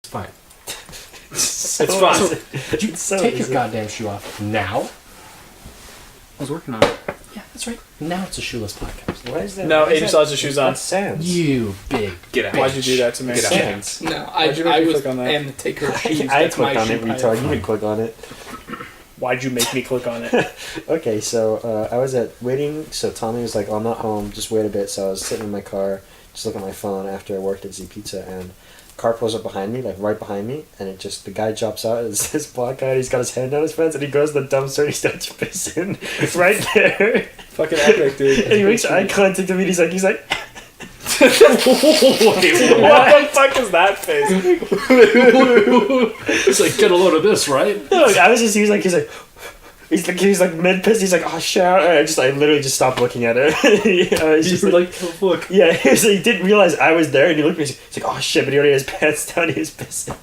fine. It's fine. Did you take your goddamn shoe off now? I was working on it. Yeah, that's right. Now it's a shoeless podcast. Why is that? No, why is Aiden that- still has his shoes on. That sounds. You big. Get out. Why'd you do that to me? Get out. Sounds. No, Why'd you make I me was click on that? and take her shoes. I That's my clicked on shoe it, pile. retard. You didn't click on it. Why'd you make me click on it? Okay, so I was waiting. So Tommy was like, "Oh, I'm not home. Just wait a bit." So I was sitting in my car, just looking at my phone after I worked at Z Pizza, and car pulls up behind me, like right behind me, and the guy drops out. It's this black guy. He's got his hand on his fence, and he goes to the dumpster. And he starts pissing right there. Fucking epic, dude. And he makes eye contact with me. And he's like, What the fuck is that face? It's like, get a load of this, right? no, I was just. He's like mid piss. He's like, oh shit! And I literally just stopped looking at it. He's just like, oh, fuck. yeah. He didn't realize I was there, and he looked at me. He's like, oh shit! But he already had his pants down. He was pissing.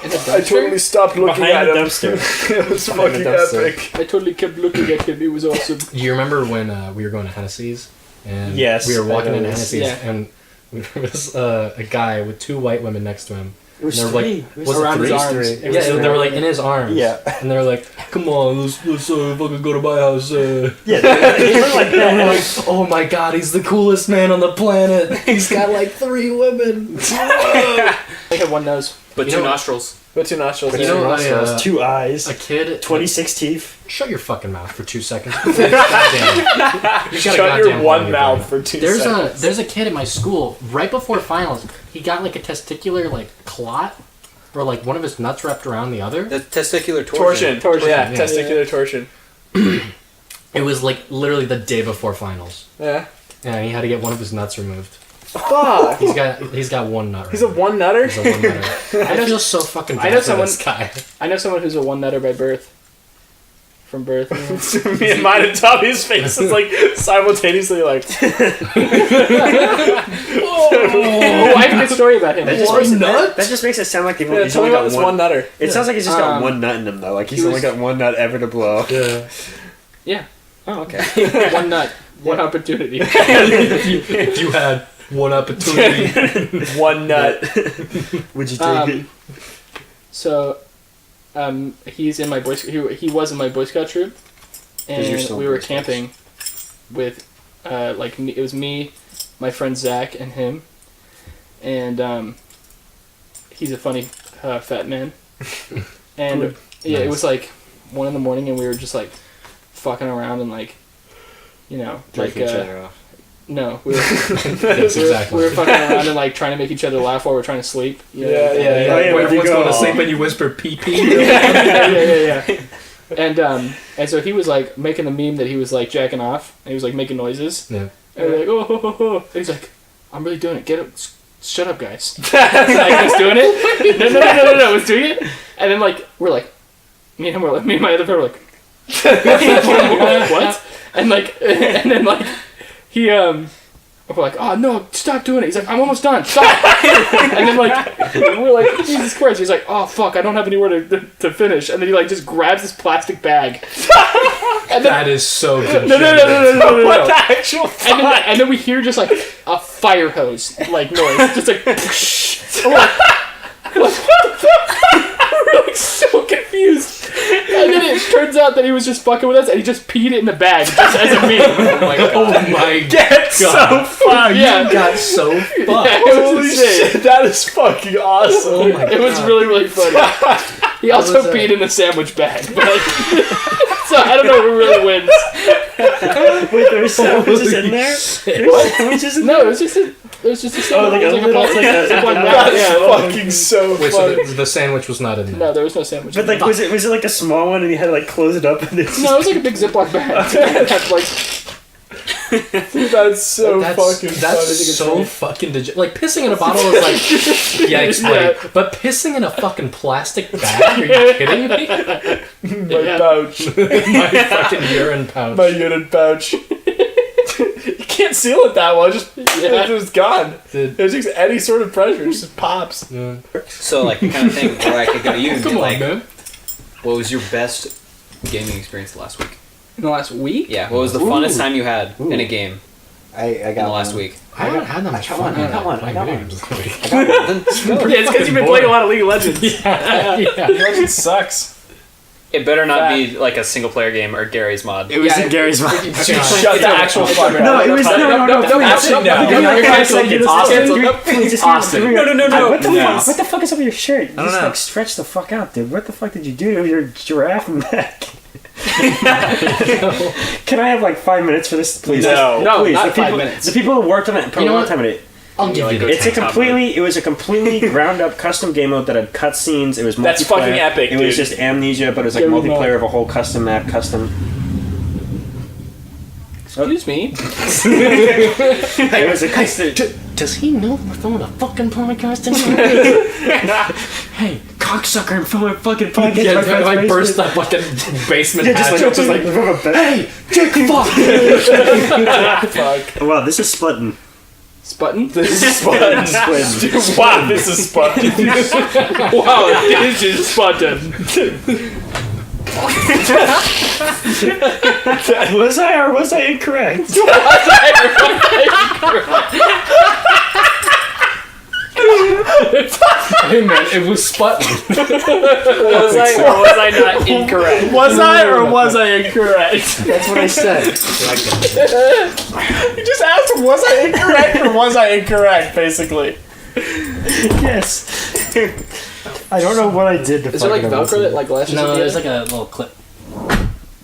In a I dumpster? totally stopped looking Behind at the him. dumpster. It was Behind the fucking dumpster. epic. I totally kept looking at him. It was awesome. Do you remember when we were going to Hennessy's? And Yes, we were walking I into know this. Hennessy's, Yeah. and there was a guy with two white women next to him. It was And they were three. like, It was it around his three? arms. Three. It Yeah, was they were like in his arms. Yeah. And they were like, come on, let's fucking go to my house. Yeah, they were like And we're that. like, oh my god, he's the coolest man on the planet. He's got like 3 women. I had one nose. But Two nostrils. What's your nostrils? You know, I, 2 eyes, a kid. 26 teeth. Shut your fucking mouth for 2 seconds. Goddamn. You got a Shut goddamn your hole one in your mouth brain. for 2 There's seconds. there's a kid at my school right before finals. He got like a testicular like clot, or like one of his nuts wrapped around the other. The testicular Torsion. Yeah, yeah. testicular torsion. It was like literally the day before finals. Yeah. Yeah, he had to get one of his nuts removed. Fuck. He's got one nut. He's a right one nutter? now. He's a one nutter. I feel so fucking bad I know for someone- this guy. I know someone who's a one nutter by birth. From birth. Me and mine and Tommy's faces like simultaneously like. Oh, I have a good story about him. That just, One makes it, nut? that just makes it sound like he's Yeah, only tell me about got this one. one nutter. It sounds like he's just got Um, one nut in him though. Like he's he only was- got one nut ever to blow. Yeah. Yeah. Oh, okay. One nut. One opportunity. If you had one opportunity. One nut. Would you take it? So, he's in my Boy Scout. He was in my Boy Scout troop, 'Cause you're and still we in were Boy Scouts. camping with, it was me, my friend Zach, and him, and he's a funny fat man, and yeah, it Nice. was like 1 a.m, and we were just like fucking around and like, Jerking each other off. no, we were. Yes, exactly. We were fucking around and like trying to make each other laugh while we're trying to sleep. Yeah. Oh, yeah, When where'd you everyone's go? going to sleep and you whisper pee pee. yeah. And so he was like making the meme that he was like jacking off. And he was like making noises. Yeah. And we're like, oh, ho, ho, ho. And he's like, I'm really doing it. Get it. Shut up, guys. I was doing it. No. I was doing it. And then like we're like, me and my other friend were like, what? And then like he we're like, oh no, stop doing it. He's like, I'm almost done. Stop. And then like we're like, Jesus Christ. He's like, oh fuck, I don't have anywhere to finish. And then he like just grabs this plastic bag. And then, That is so good. no. What the actual fuck? And then we hear just like a fire hose like noise, just like. And we're like, what the fuck? We're like so confused. And then it turns out that he was just fucking with us, and he just peed it in the bag just as a meme. Oh my god. Oh my Get so God. fucked. Yeah. You got so fucked. Yeah, it was Holy insane. shit, that is fucking awesome. Oh my It was God. really funny. He also was, peed in the sandwich bag, but so I don't know who really wins. Wait, there was sandwiches in there? There was sandwiches in No, there? it was just a Oh, like a little, like a... Ziploc bag. That's Yeah. fucking so Wait, funny. so the sandwich was not in there? No, there was no sandwich. But like, was it like a small one and you had to like close it up and it's No, it was like a big Ziploc bag. That's like That's so That's fucking so funny. fucking like pissing in a bottle is like yikes, buddy. But pissing in a fucking plastic bag? Are you kidding me? My pouch. My fucking urine pouch. My urine pouch. You can't seal it that well. It's just gone. Dude. There's just any sort of pressure. It just pops. Yeah. So, like, the kind of thing where I could go to you and Come be on, like, man. what was your best gaming experience last week? in the last week. Yeah, what was the funnest time you had in a game? I in got the last one. week? I haven't had that much got fun. one, I got one, I got playing one. games this week. Then let's go. Yeah, it's because you've been playing a lot of League of Legends. yeah. Legend sucks. It better not be like a single player game or Gary's mod. It was Yeah, in Gary's mind. Shut the actual fuck up. No, it was no. Actually, no. You're canceled. It's Austin. Austin. No. What the No. fuck? What the fuck is up with your shirt? You just know. like stretch the fuck out, dude. What the fuck did you do to your giraffe neck? Can I have like 5 minutes for this, please? No, Please. not the 5 people, minutes. The people who worked on it put You know a long what? time in it. I'll give you go the It's it was a completely ground up custom game mode that had cutscenes. It was multiplayer. That's fucking epic, It was dude. just Amnesia, but it was like Gary multiplayer Mode. of a whole custom map, custom. Excuse me. It was a custom. Does he know we're filming a fucking podcast in here? Hey, cocksucker! I'm filming a fucking podcast. Yeah, My if friend's I basement. burst that fucking basement Yeah, hatch. just like, hey, Jake, fuck! Fuck. wow, this is splitting. Sputton? This is fun. Dude, wow, this is fun. Wow, this is Sputton. Was I or was I incorrect? Hey man, it was sputting. Was I not incorrect? Was I or was I incorrect? That's what I said. You just asked, was I incorrect or was I incorrect, basically? Yes. I don't know what I did to Is there like fucking Velcro that like lashes No, at the there's end? like a little clip.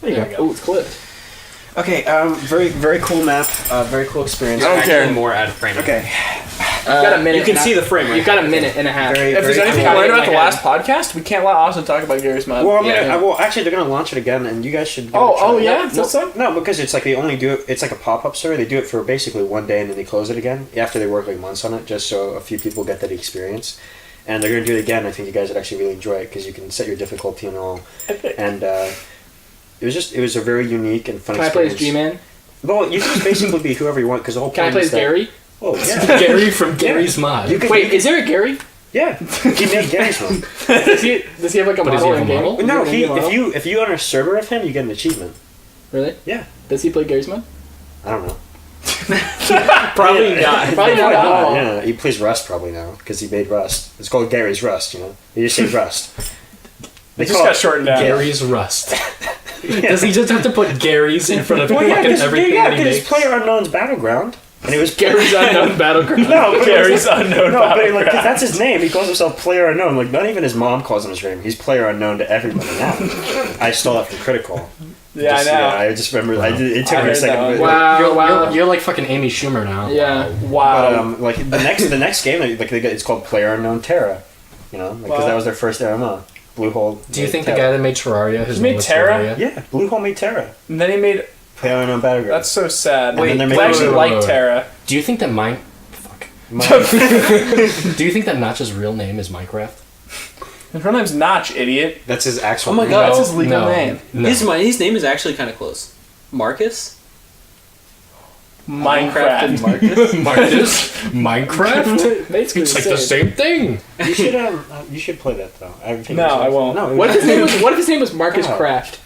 There you go. Oh, it's clipped. Okay, very, very cool map. Very cool experience. I don't care. Actually more out of frame. Okay. You've got a minute. You can and see the frame right You've got a minute and a half. Very, If there's very anything cool. I learned in about the my last podcast, we can't let Austin talk about Gary's mod. Well, Yeah. well, actually, they're gonna launch it again, and you guys should. give it a Oh, try. yeah? Is that so? No, because it's like they only do it. It's like a pop-up store. They do it for basically one day, and then they close it again after they work like months on it, just so a few people get that experience. And they're gonna do it again. I think you guys would actually really enjoy it because you can set your difficulty and all. And it was a very unique and fun Can I play as experience. G-Man? Well, you can just basically be whoever you want because the whole Can I point play is as that- Gary? Oh yeah, Gary from Gary's Mod. you can. Wait, is there a Gary? Yeah, he made Gary's one. Does he have like a But does he model have in a game? model? No, Does he. have a model? If you own a server of him, you get an achievement. Really? Yeah. Does he play Gary's mod? I don't know. Probably not. Probably not at all. Yeah, he plays Rust probably now because he made Rust. It's called Gary's Rust. You know, he just says Rust. It just got shortened down. Gary's Rust. Does he just have to put Gary's in front of Well, yeah, fucking because everything that he it's makes? Player Unknown's Battleground, and it was Gary's Unknown Battleground. No, but Gary's unknown No, but like battleground. 'cause that's his name. He calls himself Player Unknown. Like not even his mom calls him his name. He's Player Unknown to everybody now. I stole that from Critical. Yeah, Just, I know. I just remember. I did, it took I me a heard second. that but- one. Wow, You're, wow. you're like fucking Amy Schumer now. Yeah. Wow. But like the next game, like it's called Player Unknown Terra. You know, because Wow. that was their first MMO. Bluehole. Do you made think the Terra. guy that made Terraria, his He name made was Terra? Terraria? Yeah, Bluehole made Terra. And then he made. Player Unknown Battleground. That's so sad. Wait, I they're making- actually wait, like wait. Terra. Do you think that Do you think that Notch's real name is Minecraft? His real name's Notch, idiot. That's his actual. Oh my name. God. That's his legal no, name. No. His name is actually kind of close. Marcus? Minecraft. Marcus? Minecraft? Basically It's like the same thing. You should play that though. I think No, it's- I won't. No, What if his name was Marcus Oh. Kraft?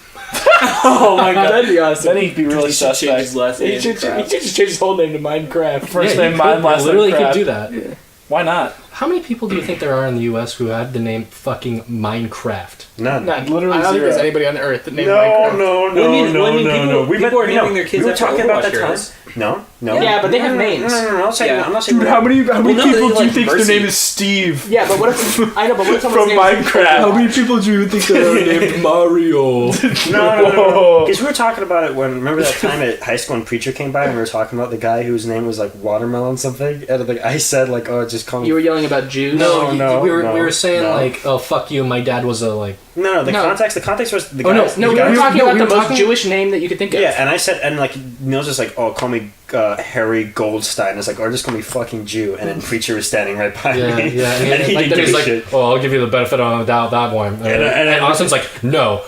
Oh my god. That'd be awesome. Then he'd be really He should change suspect. his last He name. should just change his whole name to Minecraft. First Yeah, name you mine, could- last you name literally Kraft. could do that. Why not? How many people do you think there are in the U.S. who had the name fucking Minecraft? None. None. Literally I don't think zero. there's anybody on the earth that named No, Minecraft. no, What do you mean- what do you mean people- We people are naming no, their kids we were after talking about Overwatch that time. heroes? No. Yeah, but they have No, names. No, I'm not saying. Yeah. I'm not saying. Dude, how many Well, no, people they do you like think Mercy. their name is Steve? Yeah, but what if I know? But what if someone's From name is Minecraft. How many people do you think there are named Mario? Whoa. Because we were talking about it when. Remember that time at high school when Preacher came by and we were talking about the guy whose name was like Watermelon something, and like I said like, oh, just call me. You were yelling about Jews. No, No, we were no, saying no. like, oh fuck you, my dad was a like. No, the No. context. The context was the Oh, no, guys. No, the we were guys- talking no, about we the were most talking- Jewish name that you could think of. Yeah, and I said, and like Neil's just like, oh, call me Harry Goldstein. It's like, or just call me fucking Jew. And then Preacher was standing right by Yeah, me. yeah, and he like, didn't he's give a like, shit. oh, I'll give you the benefit of the doubt that one. And Austin's like, no.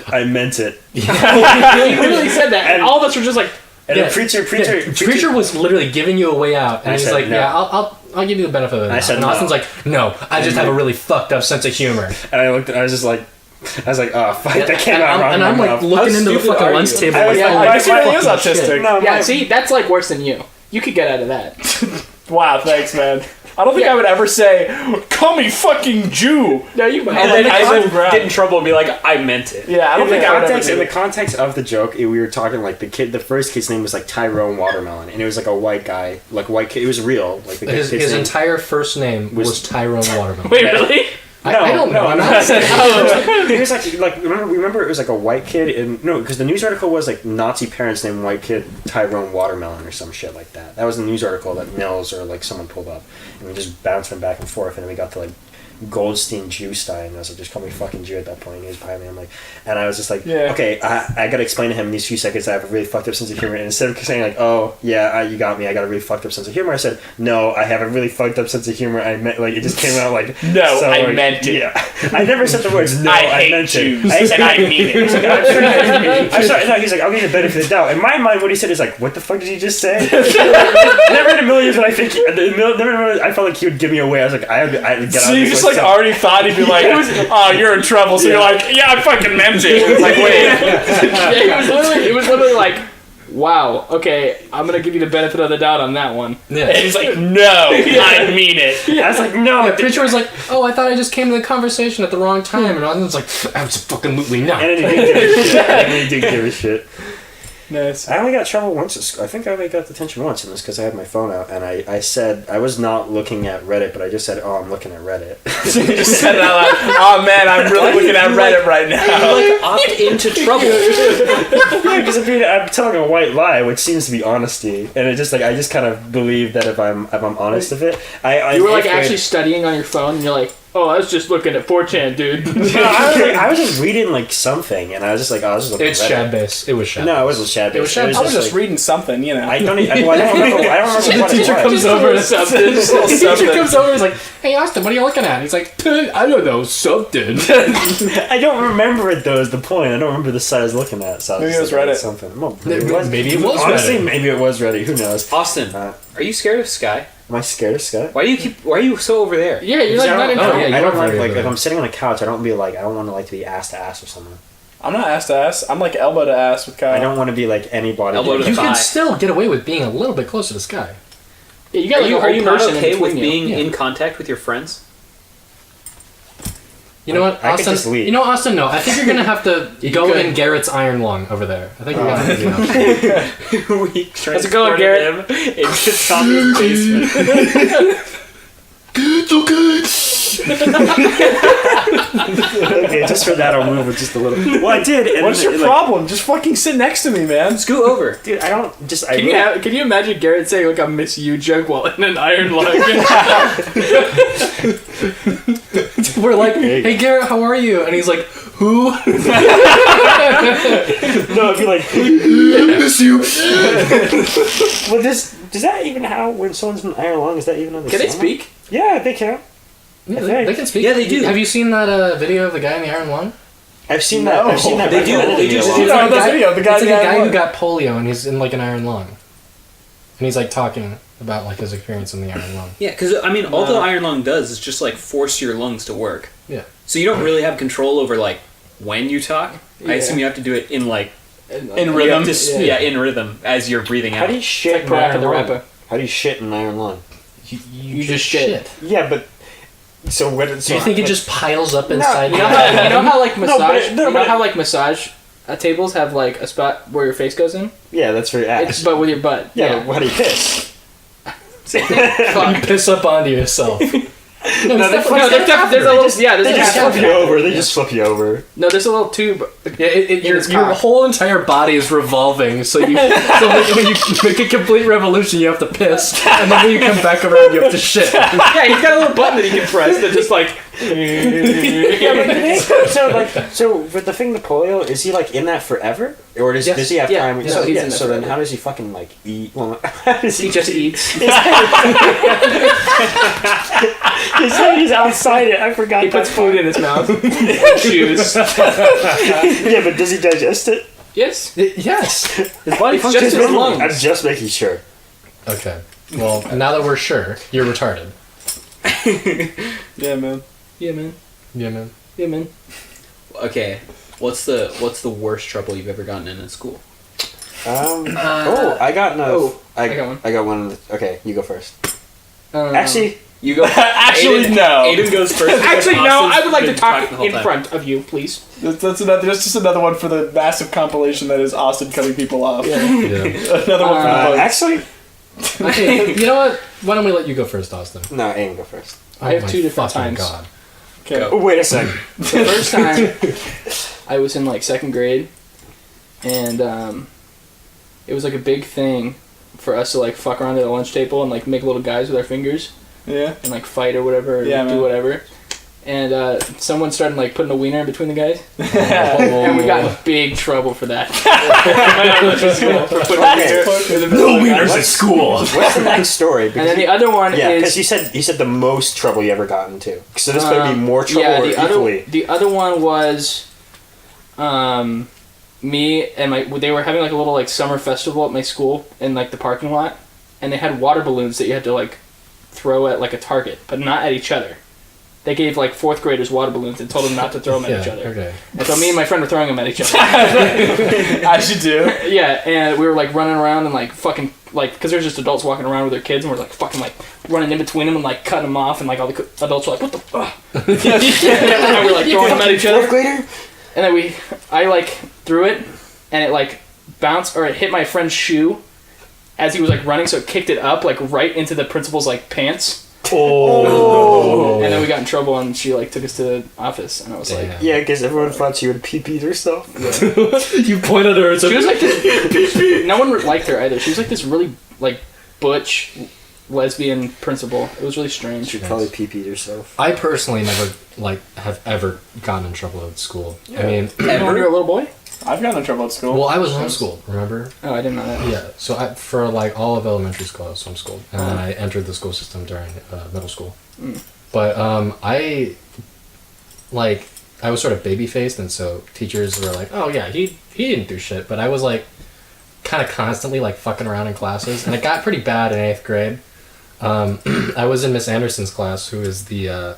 I meant it. He literally said that, and all of us were just like, And Yeah, then Preacher, Preacher was literally giving you a way out, and I he's said like, no. yeah, I'll give you the benefit of the I doubt. said And no. Austin's like, no, I just have a really fucked up sense of humor. And I looked, and I was just like, I was like, oh fuck, that came And out wrong. I'm, and I'm like looking How into the stupid fucking are lunch you? table. I was like, like, oh, my that's kid fucking is autistic. shit. no, Yeah, my- see, that's like worse than you. You could get out of that. Wow, thanks, man. I don't think Yeah. I would ever say, "Call me fucking Jew." No, you might. And then I I would would grab- get in trouble and be like, I meant it. Yeah, I don't think I would ever in the do. context of the joke, we were talking like the first kid's name was like Tyrone Watermelon, and it was like a white guy, like white kid. It was real, like the His kid's name. entire first name was Tyrone Watermelon. Wait, really? I don't know. I'm not saying. It was like remember it was like a white kid and no, because the news article was like Nazi parents named white kid Tyrone Watermelon or some shit like that. That was the news article that Mills or like someone pulled up, and we just bounced them back and forth, and then we got to like Goldstein Jewstein. I was like, just call me fucking Jew at that point. And he was behind me. I'm like, and I was just like, Yeah. okay, I gotta explain to him in these few seconds that I have a really fucked up sense of humor. And instead of saying like, oh yeah, you got me, I got a really fucked up sense of humor, I said, no, I have a really fucked up sense of humor. I meant like it just came out like, No, I like, meant it. Yeah, I never said the words. No, I I, hate meant Jews, it. and I mean it. He's like, I'm sorry. No, he's like, I'll give you the benefit of the doubt. In my mind, what he said is like, what the fuck did he just say? Never in a million years would I think. Never in a million, I felt like he would give me away. I was like, I get So out. you of just this like already thought he'd be like, "Oh, you're in trouble." So you're like, "Yeah, I fucking meant it." It's like, wait. Yeah, it was literally like, wow, okay, I'm gonna give you the benefit of the doubt on that one. And Yeah. he's like, "No, I mean it." I was like, no. Yeah, pretty sure it was like, oh, I thought I just came to the conversation at the wrong time, and I was like, absolutely not. And then he did give a shit. And then he did give a shit. Nice. I only got trouble once at school. I think I only got detention once, and it's because I had my phone out, and I said I was not looking at Reddit, but I just said, "Oh, I'm looking at Reddit." So you just said it out loud. Oh man, I'm really looking at Reddit right now. Like, opt into trouble. Yeah, because I'm telling a white lie, which seems to be honesty, and it just like I just kind of believe that if I'm honest of it, You were like actually studying on your phone, and you're like, oh, I was just looking at 4chan, dude. No, I was just reading like something, and I was just like, oh, I was just looking It's at Reddit. Shad Base. It was Shad. No, it wasn't Shad. It was Shad. I was just like, reading something, you know. I don't remember. I don't remember what teacher it comes was. over and something. the teacher comes over and is like, hey, Austin, what are you looking at? He's like, I don't know, something. I don't remember it though. Is the point? I don't remember the site I was looking at. So I Maybe just it was looking at Reddit. Something. Well, Maybe it was Honestly, Reddit. maybe it was Reddit. Who knows? Austin, Uh, are you scared of Sky? Am I scared of Scott? Why are you so over there? Yeah, you're like not in Oh, trouble. yeah, I you don't are like very if good. I'm sitting on a couch. I don't want to like to be ass to ass with someone. I'm not ass to ass. I'm like elbow to ass with Kyle. I don't want to be like anybody. Elbow to You thigh. can still get away with being a little bit closer to Sky. Yeah, you got like a Are you whole not person okay in with between you. being Yeah. in contact with your friends? You know what, I could Austin? just leave. You know, Austin. No, I think you're gonna have to go could. in Garrett's iron lung over there. I think you're gonna have to do that. We How's it going, Garrett? him into Tommy's basement. Okay, just for that, I'll move it just a little. Well, I did. And What's your like, problem? Just fucking sit next to me, man. Scoot over. dude? I don't just. I Can you imagine Garrett saying like a Miss You joke while in an iron lung? We're like, hey Garrett, how are you? And he's like, who? no, I'd be like, Miss you. well, does that even how when someone's in iron lung? Is that even Can they speak? Yeah, they can. Yeah, they can speak. Yeah, they do. Have you seen that video of the guy in the iron lung? I've seen that. I've seen that. They do. They do. You know, that video, the guy It's like a behind guy one. who got polio and he's in like an iron lung, and he's like talking about like his experience in the iron lung. Yeah, because I mean, all the iron lung does is just like force your lungs to work. Yeah. So you don't really have control over like when you talk. I Yeah. assume you have to do it in like in you rhythm. have to, yeah, in rhythm as you're breathing How out. do you shit in Parappa iron the lung? Rapper. How do you shit in iron lung? You just shit. Yeah, but so what? Do you think it just piles up inside You know how like No, but massage? it- no, you know but it- how like massage tables have like a spot where your face goes in? Yeah, that's very ass. It's but with your butt. yeah, but how do you piss? You piss up onto yourself. No, No, there's a little They just flip you over. They just flip you over. no, there's a little tube. Yeah, your his cock. whole entire body is revolving, so you when you make a complete revolution, you have to piss, and then when you come back around, you have to shit. Yeah, he's got a little button that he can press that just like. So with the thing, the polio, is he like in that forever, or does he have Yeah, time? yeah, so he's in that so then forever. how does he fucking like eat? Well, how does He just eats. He's outside it. I forgot. He puts food in his mouth. Chews. Yeah, but does he digest it? Yes. Yes. His body It's just his lungs. I'm just making sure. Okay. Well, now that we're sure, you're retarded. Yeah, man. Yeah, man. Yeah, man. Yeah, man. Okay, what's the worst trouble you've ever gotten in at school? I got no. I got one. I got one. Okay, you go first. Actually, You go. Actually, Aiden, no. Aiden goes first. because actually, no. Austin's I would like to been talk talking the whole in time. front of you, please. That's just another one for the massive compilation that is Austin cutting people off. Yeah. Another one for the books. Actually, Okay, you know what? Why don't we let you go first, Austin? no, Aiden, go first. I have my two different fucking times. God. Okay. Go. Oh, wait a second. The first time, I was in like second grade, and it was like a big thing for us to like fuck around at the lunch table and like make little guys with our fingers Yeah. and like fight or whatever, or Yeah, do man. whatever. And someone started like putting a wiener in between the guys, Oh. and we got in big trouble for that. For putting a wiener. No wieners at school. What's the next story? And then the other one yeah, is because you said the most trouble you ever got into. So this better be more trouble yeah, or equally. the other one was me and they were having like a little like summer festival at my school in like the parking lot, and they had water balloons that you had to like throw at like a target, but not at each other. They gave like fourth graders water balloons and told them not to throw them at Yeah, each other. okay. And so me and my friend were throwing them at each other. As you do. Yeah, and we were like running around and like fucking like, because there's just adults walking around with their kids, and we're like fucking like running in between them and like cutting them off, and like all the adults were like, what the fuck? And we're like throwing them at each other. Fourth grader? And then I like threw it, and it like bounced, or it hit my friend's shoe as he was like running, so it kicked it up like right into the principal's like pants. Oh. And then we got in trouble, and she like took us to the office, and I was like, Damn. Yeah, because everyone thought she would pee-peed herself. You pointed at her and said, she was like this. No one liked her either. She was like this really like butch lesbian principal. It was really strange. She probably pee-peed herself. I personally never have ever gotten in trouble at school. I mean, When you were a little boy? I've gotten in trouble at school. well, I was homeschooled, remember? Oh, I didn't know that. Yeah, so for like all of elementary school, I was homeschooled, and then I entered the school system during middle school. But I was sort of baby faced, and so teachers were like, "Oh yeah, he didn't do shit," but I was like, kind of constantly like fucking around in classes, and it got pretty bad in 8th grade. I was in Miss Anderson's class, who is the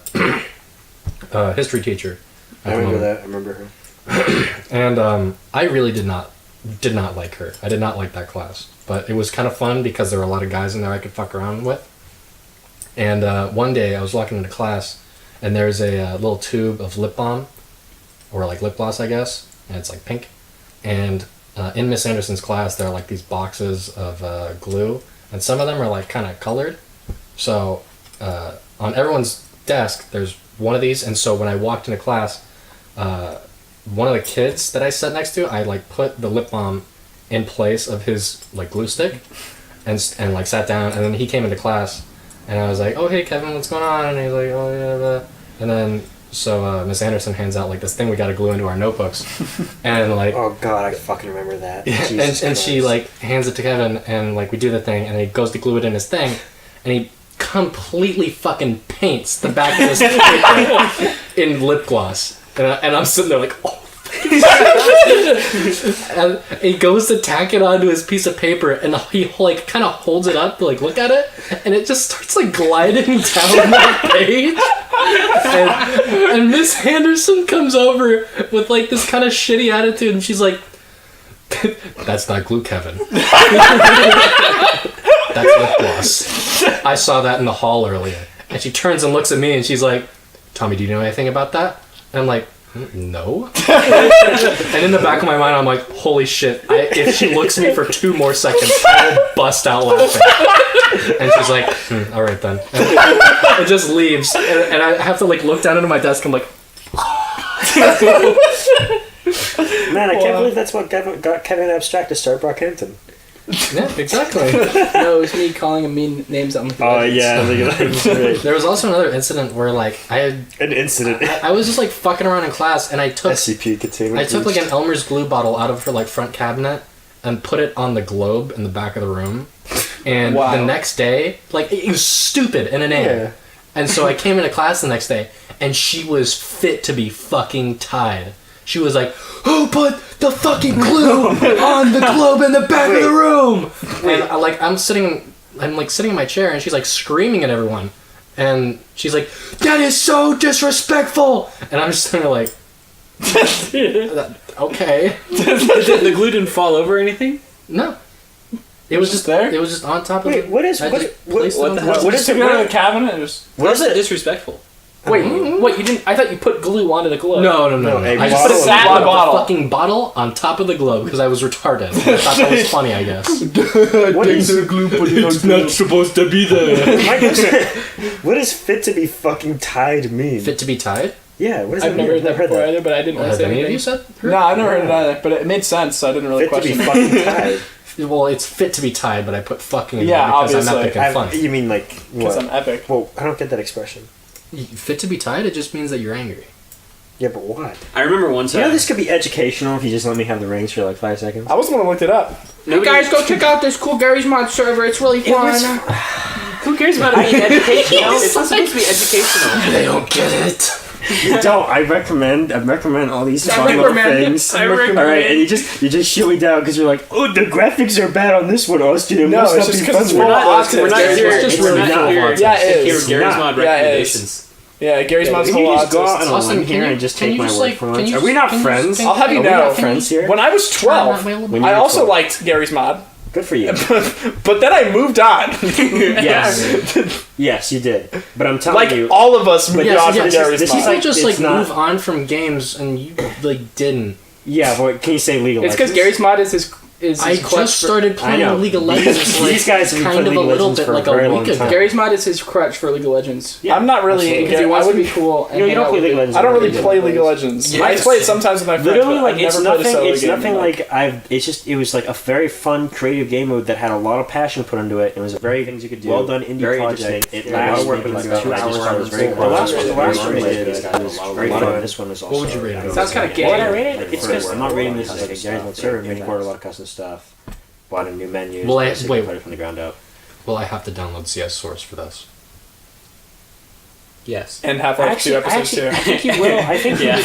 history teacher. I remember that. I remember her. And I really did not like her. I did not like that class. But it was kind of fun because there were a lot of guys in there I could fuck around with. And one day I was walking into class, and there's a little tube of lip balm, or like lip gloss, I guess, and it's like pink. And in Miss Anderson's class, there are like these boxes of glue, and some of them are like kind of colored. So on everyone's desk, there's one of these, and so when I walked into class, one of the kids that I sat next to, I like put the lip balm in place of his like glue stick, and like sat down, and then he came into class, and I was like, "Oh hey Kevin, what's going on?" And he's like, "Oh yeah," blah. And then so Miss Anderson hands out like this thing we got to glue into our notebooks, and like Oh god, I fucking remember that. yeah, Jesus and she Christ. like hands it to Kevin, and like we do the thing, and he goes to glue it in his thing, and he completely fucking paints the back of his paper in lip gloss, and I'm sitting there like, oh. And he goes to tack it onto his piece of paper, and he like kind of holds it up to like look at it, and it just starts like gliding down the page. And Miss Anderson comes over with like this kind of shitty attitude, and she's like, "That's not glue, Kevin. That's lip gloss. I saw that in the hall earlier." And she turns and looks at me, and she's like, "Tommy, do you know anything about that?" And I'm like, "No." And in the back of my mind, I'm like, "Holy shit! If she looks at me for 2 more seconds, I will bust out laughing." And she's like, "All right then," and just leaves. And I have to like look down into my desk. I'm like, Man, I can't believe that's what got Kevin Abstract to start Brockhampton. "Yeah, exactly." No, it was me calling him mean names on the Oh yeah, look at that. There was also another incident where like An incident. I was just like fucking around in class, and I took SCP containment. I took like an Elmer's glue bottle out of her like front cabinet and put it on the globe in the back of the room. And Wow. the next day, like it was stupid and inane. Yeah. And so I came into class the next day, and she was fit to be fucking tied. She was like, "Who put the fucking glue on the globe in the back of the room?" And I'm sitting in my chair, and she's like screaming at everyone. And she's like, "That is so disrespectful!" And I'm just sitting there like, Okay. The glue didn't fall over or anything? No. It was just there? It was just on top of Wait, it. what is I what? just What, placed it what on the top. hell? what Just is took it? it out of What, the cabinet and just. what is That's it? disrespectful. Wait, what? You didn't? I thought you put glue onto the glove. No, No, a I just bottle put of sat glue. the Bottle. fucking bottle on top of the globe because I was retarded. I thought that was funny, I guess. What is It's not supposed to be there. my question- what does fit to be fucking tied mean? Fit to be tied? Yeah, what does I've that never mean? heard that before either, but I didn't want to Have say any of you anything. said? No, I've never heard it either, but it made sense, so I didn't really Fit to be question. fucking tied. Well, it's fit to be tied, but I put fucking in Yeah, there because I'm obviously. epic and fun. You mean like Because what? I'm epic. Well, I don't get that expression. Fit to be tied, it just means that you're angry. Yeah, but why? I remember one You time. know, this could be educational if you just let me have the rings for like 5 seconds. I was the one who looked it up. Nobody- go check out this cool Gary's Mod server. It's really fun. Who cares about it being educational? It's not supposed to be educational. They don't get it. You don't. I recommend all these I fun little recommend it. things. I recommend All right, it. and you just shoot me down because you're like, oh, the graphics are bad on this one, Austin. It No, must it's not just be 'cause it's fun. full We're of not, autism. we're not Gary's here. Mod's just We're really not not here autism. Yeah, it to is. hear It's Gary's not. Mod Yeah, it is. recommendations. Yeah, Gary's Mod's Can full you of just go out autists. on a Austin, limb can here you- and just can take you my just, word like, for can once? you Are we just- not can you friends? just- I'll have you Are we know. not friends here? When I was 12, When you I were also 12. liked Gary's Mod, Good for you. but then I moved on. Yes. Yes, you did. But I'm telling Like you. all of us moved Yes, on from yes, Gary's this is Mod. People like- just it's like not- move on from games and you like didn't. Yeah, but can you say League of It's because Legends? Gary's Mod is his I clutch just for- started I playing know. League of Legends like These guys have been kind playing of a League of little Legends bit for a like very a long week ago. time. Gary's Mod is his crutch for League of Legends. Yeah, I'm not really. absolutely. Because I Why would would be you- cool. And You know, you hang don't out play with League of it. Legends I don't really on play League of League of Legends. I Yes. play it sometimes with my friends. Literally, but like I've it's never played a nothing. solo It's game. nothing like I've. It's just. It was like a very fun, creative game mode that had a lot of passion put into it. It was a very things you could do. Well done indie Very project. interesting. It Yeah, lasted work maybe with like like 2 hours. hours. I was very The proud. last of one- it. the last Very one good. we It did was very fun. fun. This one was also. What would you rate it? Sounds kinda gay. What would I rate it? It's Very just. I'm not rating this as like a Gary's Mod server. I'm rating for a lot of custom stuff. Bought a new menu. Well, basically wait. put it from the ground up. Well, I have to download CS Source for this. Yes. And Half-Life 2 episodes too. I think you will. I think Yeah.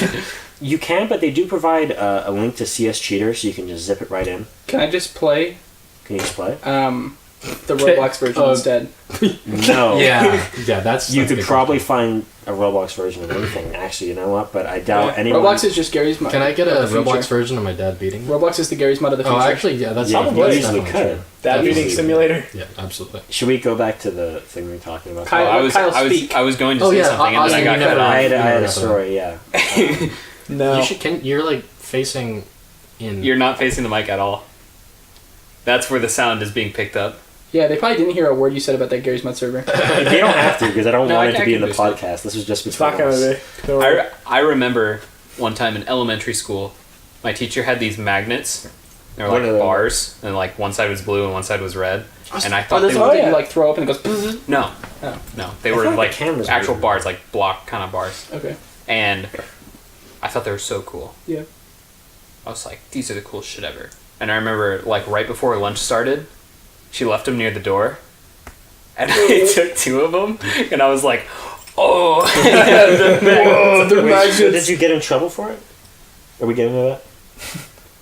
you can, but they do provide a link to CS Cheater, so you can just zip it right in. Can I just play Can you just play? the Roblox version instead? No. Yeah, that's You that's a could good probably question. find a Roblox version of anything. Actually, you know what? But I doubt anyone. Roblox is just Gary's Mod. Can I get a of the future. Roblox version of my dad beating? Roblox is the Gary's Mod of the future. Oh, actually, yeah, that's Yeah, definitely, you that's easily definitely could. true. Dad Easily beating could. simulator. Yeah, absolutely. Should we go back to the thing we were talking about? Kyle- I was, Kyle, I was, speak. I was going to Oh, say yeah, something and then I Austin, got you cut never- off. I had Yeah. a story. Yeah. No. You should. You're like facing in. You're not facing the mic at all. That's where the sound is being picked up. Yeah, they probably didn't hear a word you said about that Gary's Mod server. They don't have to because I don't No, want I it to can be in the boost it. podcast. This was just It's between not gonna us. be. Don't worry. I remember one time in elementary school, my teacher had these magnets. They were What like are they? bars, and like one side was blue and one side was red. And I thought Those they ones were that you like throw up and it goes. no, Oh. no, they I were thought the like cameras actual were- bars, like block kind of bars. Okay. And I thought they were so cool. Yeah. I was like, these are the coolest shit ever. And I remember, like, right before lunch started, she left them near the door. And I took 2 of them, and I was like, oh. They're Wait, magnets. so did you get in trouble for it? Are we getting into that?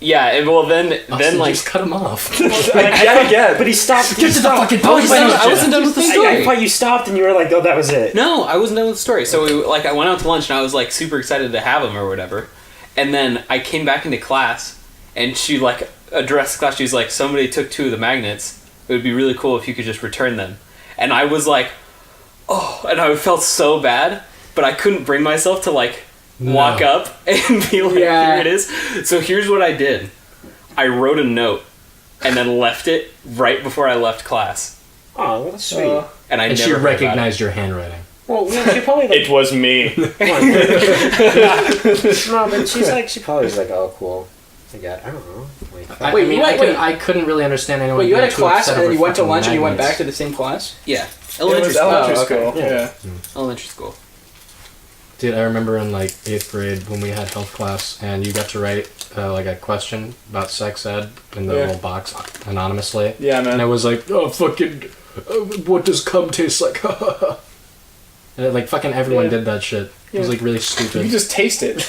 Yeah, and well, then Austin, like, just cut him off. Yet again. But he stopped. Get to the fucking I point. wasn't done with the I story. thought you stopped and you were like, "Oh, that was it." No, I wasn't done with the story. So we, like, I went out to lunch and I was like super excited to have them or whatever. And then I came back into class and she like addressed class. She was like, "Somebody took 2 of the magnets. It would be really cool if you could just return them." And I was like, "Oh!" And I felt so bad, but I couldn't bring myself to like walk No. up and be like, Yeah. "Here it is." So here's what I did. I wrote a note and then left it right before I left class. Oh, that's sweet. And I And never she heard about it. recognized your handwriting. Well, she probably like, It was me. no, but she probably was like, "Oh, cool." I don't know. Like, I, Wait, I mean, wait, wait. I couldn't really understand anyone. Wait, you had a being too class upset and then over you went to fucking lunch and you went back magnets. to the same class? Yeah, It elementary was school. elementary Oh, school. okay. Yeah. Elementary school. Dude, I remember in like 8th grade when we had health class and you got to write like a question about sex ed in the Yeah. little box anonymously. Yeah, And man. I was like, oh, fucking, what does cum taste like? And like fucking everyone Yeah. did that shit. It was Yeah. like really You stupid. can just taste it.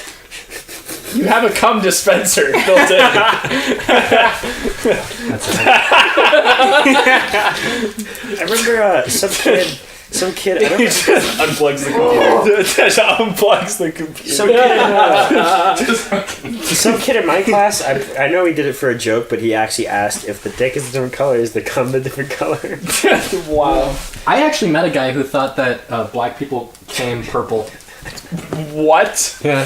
You have a cum dispenser built in. I remember some kid Some kid. I He don't, just unplugs the computer. Just unplugs the computer. some kid in my class. I know he did it for a joke, but he actually asked if the dick is a different color, is the cum a different color? Wow. I actually met a guy who thought that black people came purple. What? Yeah.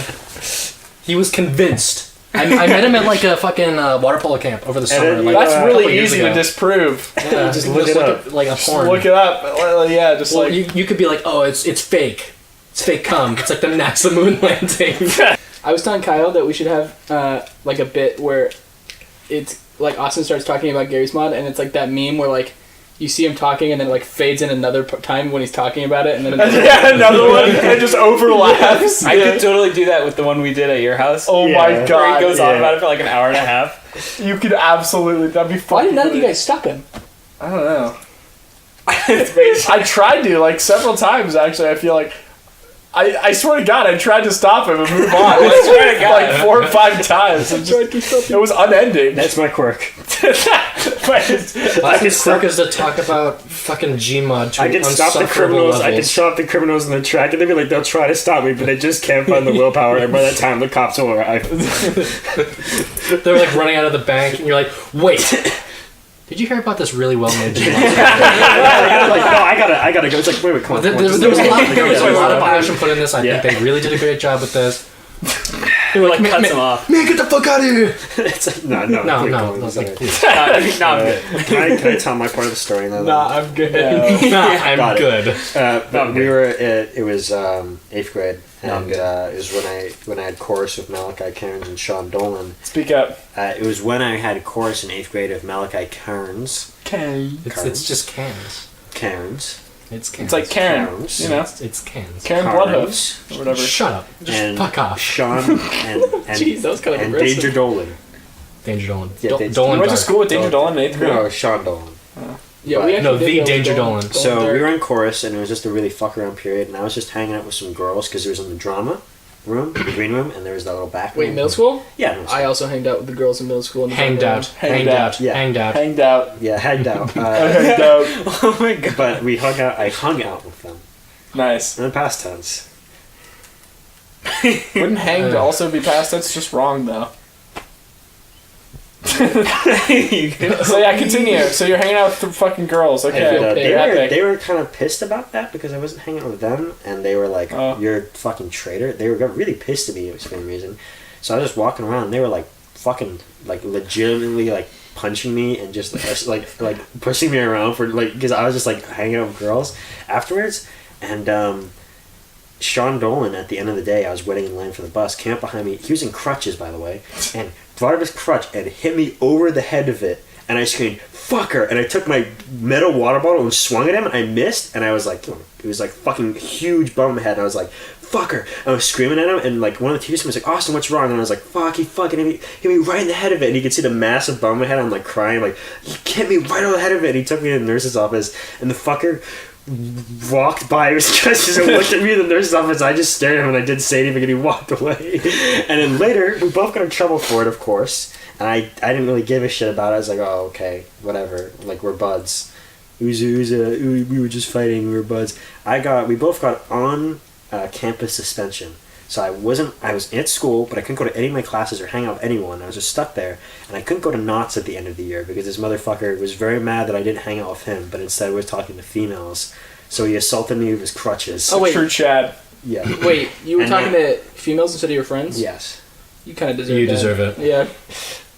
He was convinced. I met him at like a fucking water polo camp over the summer. then Like, That's a couple really years easy ago. to disprove. Yeah, Just you look it up. at, like a Just porn. look it up. Yeah, just Well, like. you could be like, oh, it's fake. It's fake cum. It's like the NASA moon landing. I was telling Kyle that we should have like a bit where it's like Austin starts talking about Gary's Mod, and it's like that meme where like you see him talking and then it like fades in another time when he's talking about it, and then Yeah, another one. It just overlaps. I could totally do that with the one we did at your house. Oh Yeah. my Where he Where god. he goes on yeah. about it for like an hour and a half. You could absolutely. That'd be fun. why did none of you guys stop him? I don't know. I tried to, like, several times, actually. I feel like. I swear to God, I tried to stop him and move on. I swear to God. Like 4 or 5 times. It, just, it was unending. That's my quirk. But it's- I can stop. Quirk is to talk about fucking Gmod to I can stop the unsufferable criminals. I can levels. stop the criminals in the track, and they'll try to stop me, but they just can't find the willpower. And by that time, the cops will arrive. They're like running out of the bank, and you're like, wait. Did you hear about this really well-made Gmod? like, no, I gotta go. It's like, wait, come on. There come on, just- was a lot of Yeah. passion put in this. I Yeah. think they really did a great job with this. He like cuts him off. Man, get the fuck out of here! It's like, no, No, please no, don't. no, Sorry. please. No, I'm good. Can I tell my part of the story now? Nah, I'm good. Nah, I'm Got it. good. But we were it was 8th grade, No, I'm and good. it was when I had chorus with Malachi Cairns and Sean Dolan. Speak up. It was when I had chorus in 8th grade of Malachi Cairns. It's just cans. Cairns. It's cans. It's like Karen, Counts. you know? It's cans. Karen Bloodhouse, or whatever. Shut up. Just And fuck off. Sean and Jeez, that was kind of and aggressive. Danger Dolan. Danger Dolan. Yeah, Dol- Danger- Dolan You went to Dark. school with Danger Dolan in 8th grade? No, Sean Dolan. Yeah, we But- actually No, did the go Danger with Dolan. So Dark. we were in chorus, and it was just a really fuck around period. And I was just hanging out with some girls because it was in the drama room, the green room, and there was that little back room. Wait, middle school? Yeah, middle school. I also hanged out with the girls in middle school. In the Hanged drama out. room. Hanged out. Yeah. Hanged out. Hanged out. Yeah, hanged out. Hanged out. Oh my god. But we hung out. I hung out with them Nice. in the past tense. Wouldn't hanged also be past? That's just wrong, though. You can- So yeah, continue. So you're hanging out with the fucking girls. feel Okay. And, paid. Epic. they were kind of pissed about that because I wasn't hanging out with them, and they were like, Oh. "You're a fucking traitor." They were really pissed at me for some reason. So I was just walking around, and they were like, fucking, like, legitimately, like, punching me and just like pushing me around for like because I was just like hanging out with girls afterwards, and Sean Dolan at the end of the day, I was waiting in line for the bus, came up behind me. He was in crutches, by the way, and brought up his crutch and hit me over the head of it. And I screamed, "Fucker!" And I took my metal water bottle and swung at him. And I missed, and I was like, it was like fucking huge bump in my head. And I was like, "Fucker!" And I was screaming at him, and like one of the teachers was like, "Austin, what's wrong?" And I was like, "Fuck!" He fucking hit me right in the head of it. And you could see the massive bump in my head. I'm like crying, like he hit me right on the head of it. And he took me to the nurse's office, and the fucker walked by his crutches and looked at me in the nurse's office. I just stared at him and I didn't say anything, and he walked away. And then later, we both got in trouble for it, of course. And I didn't really give a shit about it. I was like, oh, okay, whatever. Like, we're buds. We were just fighting. We were buds. We both got on campus suspension. So I was at school, but I couldn't go to any of my classes or hang out with anyone. I was just stuck there. And I couldn't go to Knott's at the end of the year because this motherfucker was very mad that I didn't hang out with him, but instead was talking to females. So he assaulted me with his crutches. Oh, wait. True Chad. Yeah. Wait, you were And talking to females instead of your friends? Yes. You kind of deserve You that. deserve it. Yeah.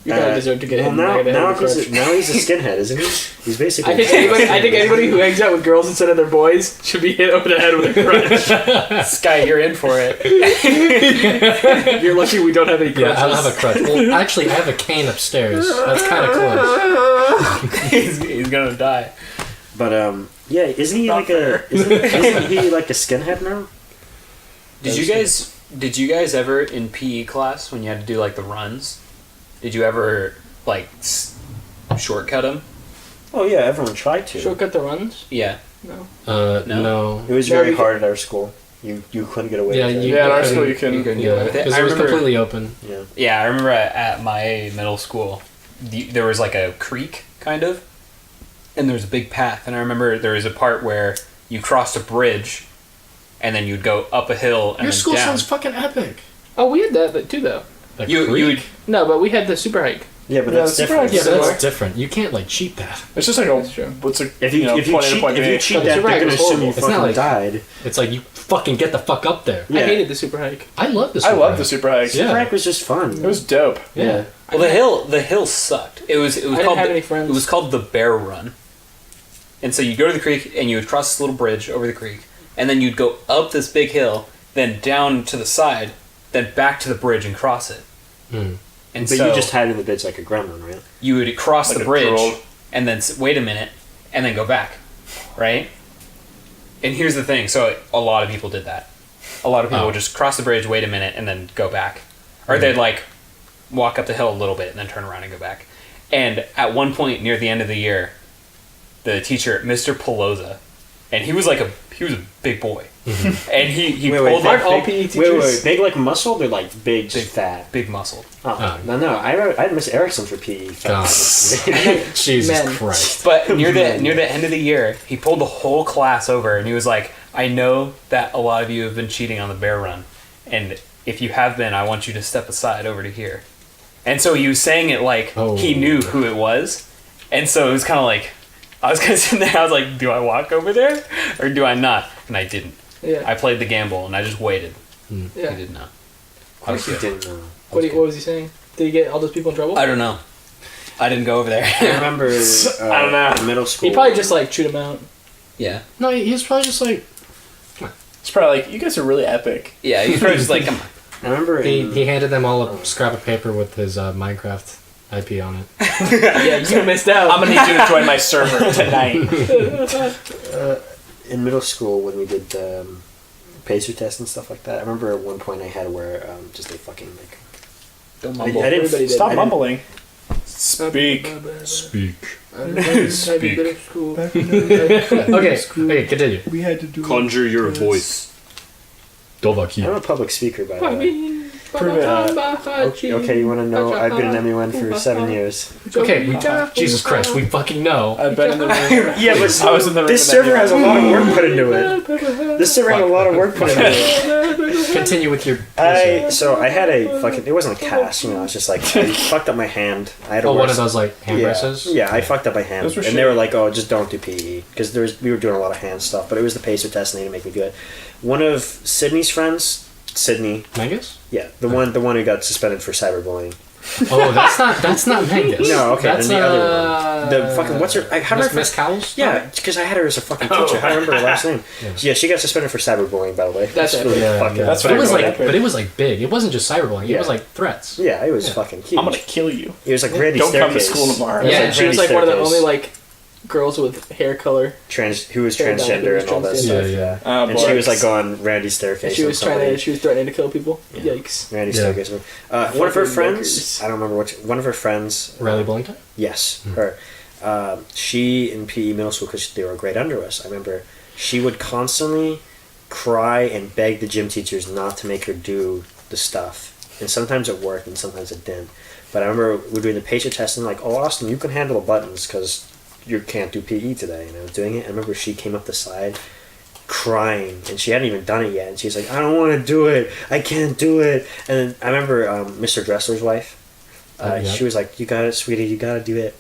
You kind of deserve to get hit in the back of the head now, with a crutch. now he's a skinhead, isn't he? He's basically. I think anybody who hangs out with girls instead of their boys should be hit over the head with a crutch. Sky, you're in for it. You're lucky we don't have any crutches. Yeah, I don't have a crutch. Well, actually, I have a cane upstairs. That's kind of close. he's gonna die. But yeah, isn't he like isn't he like a skinhead now? Did you guys ever in PE class when you had to do like the runs? Did you ever like shortcut them? Oh yeah, everyone tried to. Shortcut the runs? Yeah. No. No. It was No, very you- hard at our school. You couldn't get away Yeah, with it. you- Yeah, in our couldn't- school you You can. couldn't get Yeah, away with it. because I it was remember. completely open. Yeah. Yeah, I remember at my middle school, there was like a creek kind of, and there was a big path. And I remember there was a part where you crossed a bridge, and then you'd go up a hill and Your then school down. sounds fucking epic. Oh, we had that too, though. Like You would No, but we had the super hike. Yeah, but Yeah, that's the super different. Yeah, but Similar. that's different. You can't like cheat that. It's just like That's true. what's a If you, know, if you point A to cheat, point if B. you cheat But that, the they're ride gonna was assume you horrible. It's not fucking like- died. It's like you fucking get the fuck up there. Yeah. I hated the super hike. I love this. I love the super hike. Yeah. Track was just fun. It was dope. Yeah. Well, the hill sucked. It was I didn't called have any friends. It was called the Bear Run. And so you go to the creek and you would cross this little bridge over the creek, and then you'd go up this big hill, then down to the side, then back to the bridge and cross it. Hmm. And But so you just had in the bids like a gremlin, right? you would cross Like the a bridge troll. and then wait a minute and then go back, right? And here's the thing: so a lot of people did that. A lot of people Oh. would just cross the bridge, wait a minute, and then go back, or they'd like walk up the hill a little bit and then turn around and go back. And at one point near the end of the year, the teacher, Mr. Pelosa, and he was a big boy, and he Wait, pulled Aren't like all PE Wait, teachers? big like muscled or like big, Big. fat? big muscle. Oh, no, I had Miss Erickson for PE. God. Jesus Men. Christ. But near the end of the year, he pulled the whole class over and he was like, "I know that a lot of you have been cheating on the bear run, and if you have been, I want you to step aside over to here." And so he was saying it like he Oh. knew who it was, and so it was kind of like I was kind of sitting there. I was like, "Do I walk over there or do I not?" And I didn't. Yeah. I played the gamble and I just waited. Yeah. I did not. Of course you didn't know. What was he saying? Did he get all those people in trouble? I don't know. I didn't go over there. I remember I don't know. in middle school. He probably just like chewed him out. Yeah. No, he's probably just like It's probably like, you guys are really epic. Yeah. He's probably just like, "Come on." I remember he handed them all a scrap of paper with his Minecraft IP on it. Yeah, you missed out. I'm gonna need you to join my server tonight. in middle school when we did the pacer test and stuff like that. I remember at one point I had where just they fucking like. Don't I mumble. didn't Everybody did. Stop I didn't- mumbling. Speak. Speak. Speak. Okay, continue. We had to do Conjure your voice. Dovaki. I'm a public speaker, by the way. Prove Okay, you want to know? I've been an MUN for 7 years. Okay, Jesus Christ, we fucking know. I've been in the room. Yeah, but I was in the room. this with server that has a lot of work put into it. This server has a lot of work put into it. Continue with your. So I had a fucking. It wasn't a cast, you know. It's just like I fucked up my hand. I had a Oh, one worse- of those like hand yeah, braces. yeah, I fucked up my hand, Those were and shit. they were like, "Oh, just don't do PE," because we were doing a lot of hand stuff. But it was the pacer test, and they didn't make me do it. One of Sydney's friends, Sydney, Mangus? yeah, the one who got suspended for cyberbullying. Oh, that's not Mangus. No, okay, That's then the other one, the fucking what's her? How do I Miss Cowles? Yeah, because I had her as a fucking teacher. I remember her last name. Yeah, she got suspended for cyberbullying, by the way. That's It's it. really Yeah, fucking. yeah. That's but what it was I like, remember. but it was like big. It wasn't just cyberbullying. It Yeah. was like threats. Yeah, it was fucking huge. I'm gonna kill you. It was like Randy Don't come to Staircase. school tomorrow. It was Yeah, like she was Randy like one of the Staircase. only like girls with hair color. who was Hair dye, who transgender was and all that transgender. stuff. Yeah, yeah. Yeah, Oh, and she boy. was like on Randy Staircase. And she was and somebody- she was threatening to kill people. Yeah. Yikes. Randy Yeah. Staircase. One of her Fucking friends. workers. I don't remember which. One of her friends. Riley Bullington? Yes, her. She in PE middle school because they were a grade under us. I remember she would constantly cry and beg the gym teachers not to make her do the stuff, and sometimes it worked and sometimes it didn't. But I remember we were doing the pacer test and like, "Oh, Austin, you can handle the buttons because you can't do PE today." And I was doing it. I remember she came up the side crying and she hadn't even done it yet, and she's like, "I don't want to do it. I can't do it." And then I remember Mr. Dressler's wife. Yeah. She was like, "You got it, sweetie. You got to do it.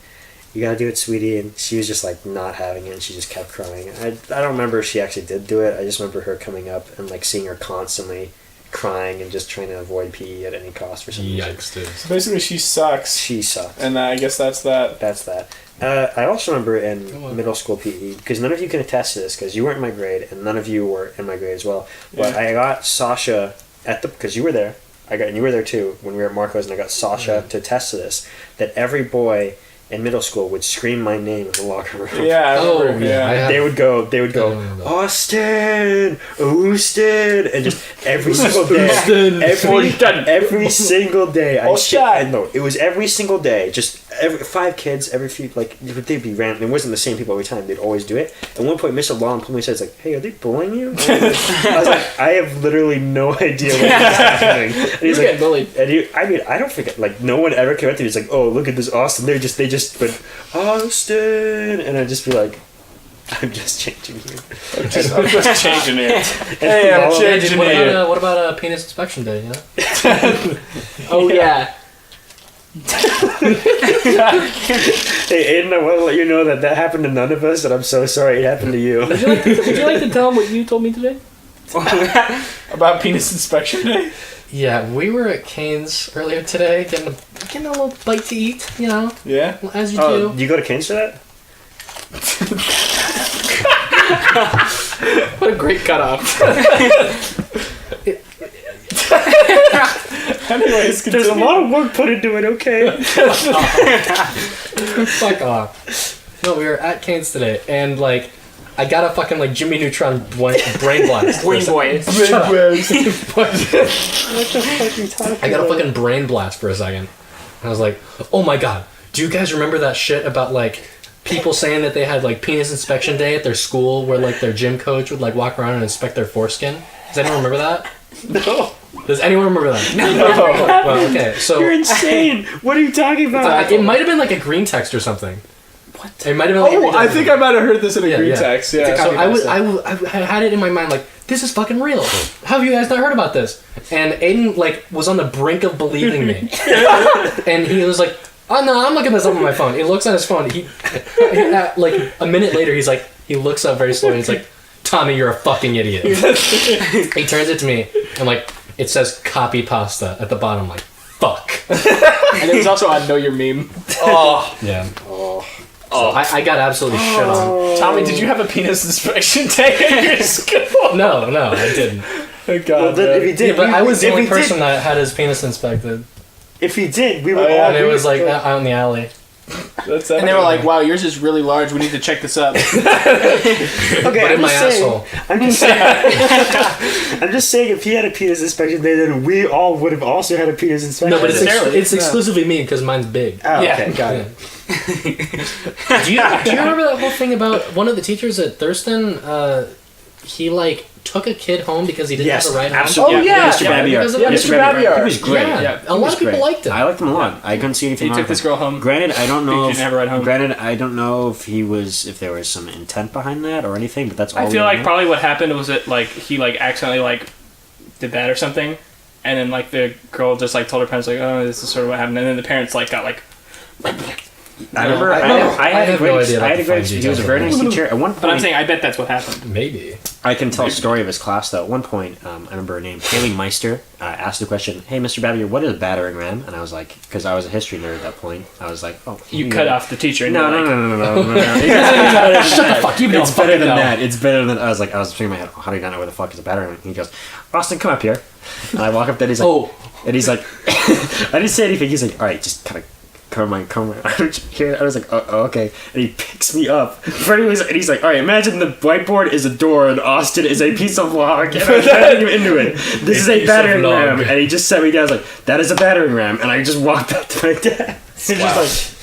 You got to do it, sweetie." And she was just like not having it, and she just kept crying. I don't remember if she actually did do it. I just remember her coming up and like seeing her constantly crying and just trying to avoid PE at any cost for some reason. Yikes, dude. So basically, she sucks. She sucked. And I guess that's that. That's that. I also remember Go in on. middle school PE, because none of you can attest to this, because you weren't in my grade, and none of you were in my grade as well. But Yeah. I got Sasha because you were there. And you were there too when we were at Marco's, and I got Sasha to attest to this. That every boy in middle school would scream my name in the locker room. Yeah, I Oh, remember. yeah, I Yeah. have- They would go, no. Austin, and just every single day, every single day, Austin. no, it was every single day, just every 5 kids, every few, like, they'd be random, it wasn't the same people every time, they'd always do it. At one point, Mr. Long pulled me aside, like, "Hey, are they bullying you?" I was like, "I have literally no idea what is happening." And You he's were like, getting bullied. and I mean, I don't forget. Like, no one ever came up to me. He's like, "Oh, look at this Austin." They just went, "Austin," and I'd just be like, I'm just changing you. I'm just changing it. Hey, I'm Well, changing what it. about, what about penis inspection day? You know? Oh yeah. Hey, Aiden, I want to let you know that happened to none of us, and I'm so sorry it happened to you. Would you like to tell him what you told me today? About penis inspection day? Yeah, we were at Cane's earlier today, getting a little bite to eat. You know, Yeah. as you Oh, do. you go to Cane's for that? What a great cutoff. Anyways, There's a lot of work put into it, okay? Fuck off. No, we were at Cane's today, and like, I got a fucking like Jimmy Neutron brain blast. Brain boy. Shut up. What the fuck are you talking I got a fucking brain blast for a second. I was like, oh my god, do you guys remember that shit about like people saying that they had like penis inspection day at their school where like their gym coach would like walk around and inspect their foreskin? Does anyone remember that? No. Does anyone remember that? No. Well, okay, so You're insane. What are you talking about? it might have been like a green text or something. What? It might have been like a Oh, green I text. think I might have heard this in a Yeah, green yeah. text. Yeah. So I had it in my mind like, this is fucking real. How have you guys not heard about this? And Aiden like was on the brink of believing me, and he was like, "Oh no, I'm looking this up on my phone." He looks on his phone. He like a minute later, he's like, he looks up very slowly. And he's like, "Tommy, you're a fucking idiot." He turns it to me and like it says "copy pasta" at the bottom. I'm like, fuck. And it was also on Know Your Meme. Oh, Yeah. Oh. So I got absolutely shit on. Tommy, did you have a penis inspection day at your school? No, I didn't. Oh, God. Well, then, if he did, Yeah, but I was the if only he did- person that had his penis inspected, If he did, we would Oh, yeah, all. and it we was would- like out in the alley. That's And they were like, wow, yours is really large. We need to check this up. okay, But in I'm my just saying. asshole. I'm just saying. I'm just saying, if he had a penis inspection day, then we all would have also had a penis inspection. No, but it's, day. Necessarily, it's exclusively me because mine's big. Oh, Yeah. okay, got Yeah. it. Do you remember that whole thing about one of the teachers at Thurston? He like took a kid home because he didn't Yes, have a ride home. absolutely. Oh, yeah. Mr. Yeah, Babiar. because of Yeah, that. Mr. Babiar. He was great. Yeah, Yeah, a lot of people liked him. I liked him a lot. I couldn't see anything He wrong took with this him. girl home. Granted, I don't know. He If, didn't have a ride home. Granted, I don't know if there was some intent behind that or anything. But that's all. I we feel like know. probably what happened was that like he like accidentally like did that or something, and then like the girl just like told her parents like, oh, this is sort of what happened, and then the parents like got like. I remember. I I had a have great. no idea I had about a the great. fine He was a details very of nice it. teacher. At one point, But I'm saying I bet that's what happened. Maybe. I can tell a story of his class though. At one point, I remember her name, Haley Meister, asked the question, "Hey, Mr. Babier, what is a battering ram?" And I was like, because I was a history nerd at that point, I was like, "Oh, You cut off the teacher. And No, you're no, like, no, no, no, no, no. Shut the fuck. You It's better than that. It's better than I was thinking in my head, how do you not know where the fuck is a battering ram? And he goes, Austin, come up here. And I walk up there. He's like, Oh, and he's like, I didn't say anything. He's like, all right, just kind of cover my here. I was like, oh, okay. And he picks me up. And he's like, all right, imagine the whiteboard is a door and Austin is a piece of log. And I'm turning him into it. This is a piece battering of log. ram. And he just set me down. I was like, that is a battering ram. And I just walked back to my dad. He's just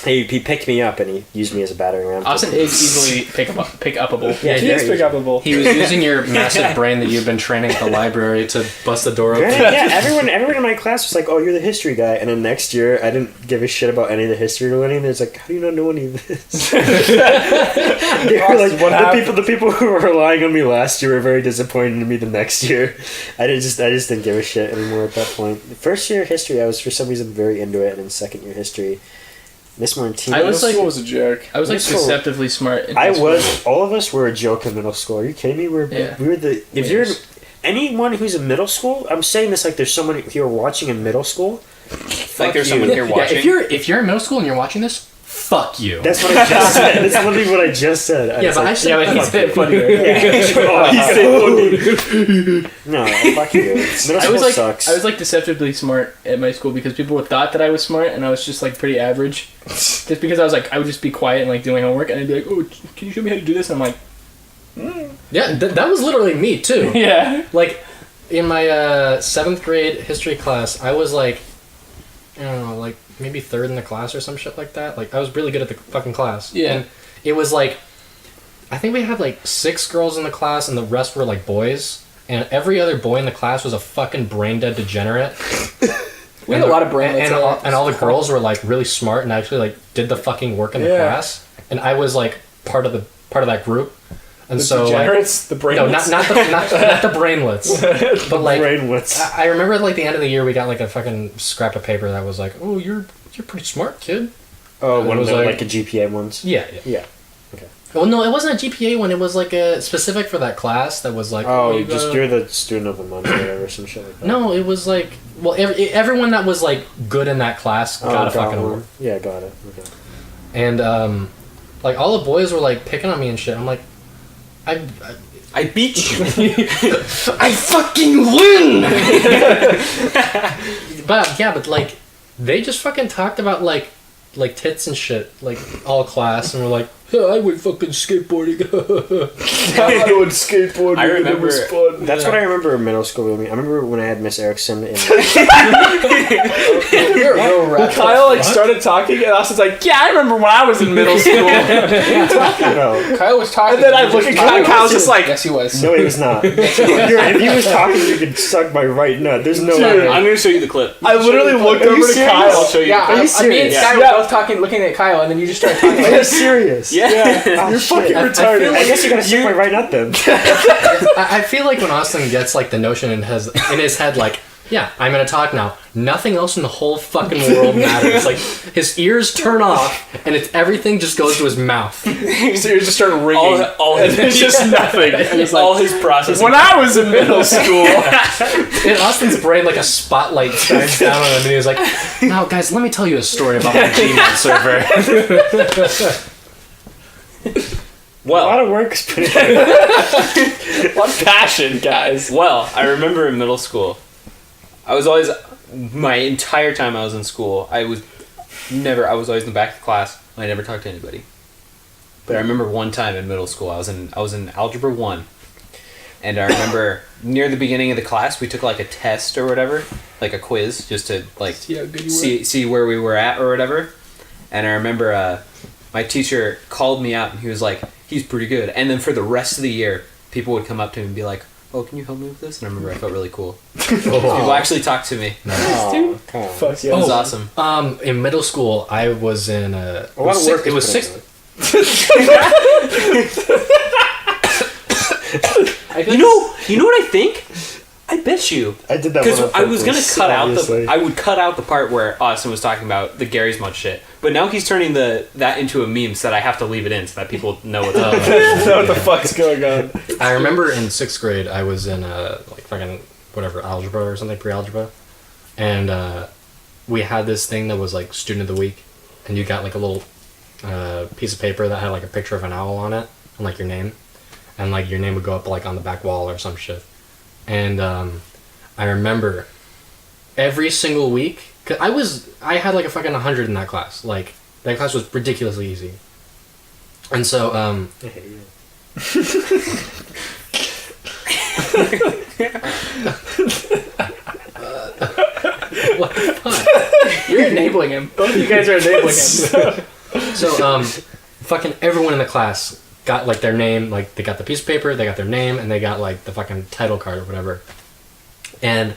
like, he picked me up and he used me as a battering ram. Austin is easily pick upable. yeah, He is pick upable. He was using your massive brain that you've been training at the library to bust the door open. Yeah, everyone in my class was like, "Oh, you're the history guy," and then next year I didn't give a shit about any of the history we're learning. It's like, how do you not know any of this? They were like, What happened? the people who were relying on me last year were very disappointed in me the next year. I just didn't give a shit anymore at that point. First year history, I was for some reason very into it, and in second year history, Miss Martinez. I was like- School was a joke. I was like Middle school. deceptively smart. In I high school. was. All of us were a joke in middle school. Are you kidding me? We Yeah. were the. If you're anyone who's in middle school, I'm saying this like there's someone here watching in middle school. Like there's you. someone here Yeah, watching. if you're in middle school and you're watching this, fuck you. That's what I just said. That's literally what I just said. yeah, but I said Yeah, but he fuck said you. it funnier. No, fuck you. Middle I school was like sucks. I was like deceptively smart at my school because people thought that I was smart and I was just like pretty average. Just because I was like I would just be quiet and like do my homework and I'd be like, oh, can you show me how to do this? And I'm like, Yeah, that was literally me too. yeah. Like in my 7th grade history class, I was like, I don't know, like maybe 3rd in the class or some shit like that. Like I was really good at the fucking class. Yeah. And it was like, I think we had like 6 girls in the class and the rest were like boys. And every other boy in the class was a fucking brain dead degenerate. We had a lot of brain and all the girls were like really smart and actually like did the fucking work in the Yeah. class. And I was like part of the part of that group, and The so like, degenerates, the brain. no, not the brainlets, but like Brainlets. I remember at like the end of the year we got like a fucking scrap of paper that was like, oh, you're pretty smart, kid. Oh, it one of was the like- like a GPA ones. Yeah. Yeah. Well, no, it wasn't a GPA one. It was like a specific for that class that was like, Oh, you just gotta- you're the student of the month or whatever, some shit like that. No, it was like, well, everyone that was like good in that class Oh, got a fucking one. award. Yeah, got it. Okay. And like all the boys were like picking on me and shit. I'm like, I beat you. I fucking win. but like they just fucking talked about like tits and shit like all class, and we're like, oh, I went fucking skateboarding. I would skateboard. I remember- Fun. That's what I remember in middle school with me. I remember when I had Miss Erickson in. You're a real rat. Kyle like started talking, and Austin's like, "Yeah, I remember when I was in middle school." no, Kyle was talking. And then I look at Kyle, Kyle's just like, Yes, he was. no, he was not. If he was talking, you could suck my right nut. There's no Dude, way. I'm gonna show you the clip. I literally looked Are you over to serious? Kyle. I'll show you. Yeah, Are you me and serious? Sky Yeah. were both talking, looking at Kyle, and then you just started talking. Are you serious? Yeah. Oh, You're shit. fucking I retarded. feel I guess you gotta suck my right nut then. I feel like when Austin gets like the notion in his head, like, yeah, I'm gonna talk now. Nothing else in the whole fucking world matters. Like his ears turn off, and everything just goes to his mouth. So you just start ringing. all and it's just nothing. all his processing. When I was in middle school, In Austin's brain, like a spotlight shines down on him, and he was like, "Now, guys, let me tell you a story about my Gmail server." A lot Well, of work's put in. what passion, guys. I remember in middle school, my entire time I was in school, I was always in the back of the class. I never talked to anybody. But I remember one time in middle school, I was in Algebra 1. And I remember near the beginning of the class, we took like a test or whatever, like a quiz, just to like See how good you were? see where we were at or whatever. And I remember my teacher called me out and he was like, he's pretty good. And then for the rest of the year, people would come up to him and be like, oh, can you help me with this? And I remember I felt really cool. People actually talked to me. Oh, Kyle. Fuck It was Oh. awesome. In middle school, I was in a. A lot of work It was is put sixth. into it. You know what I think? I bet you. I did that Because one on I was gonna purpose, cut obviously. I would cut out the part where Austin was talking about the Gary's Mod shit. But now he's turning that into a meme so that I have to leave it in so that people know what's up. know what the fuck's going on. I remember in sixth grade, I was in like fucking whatever algebra or something, pre-algebra, and we had this thing that was like student of the week, and you got like a little piece of paper that had like a picture of an owl on it and like your name, and like your name would go up like on the back wall or some shit. And I remember every single week, 'cause I had like a fucking 100 in that class. Like that class was ridiculously easy. And so I hate you. what the fuck? You're enabling him. Both of you guys are enabling him. So fucking everyone in the class got like their name, like they got the piece of paper, they got their name, and they got like the fucking title card or whatever. And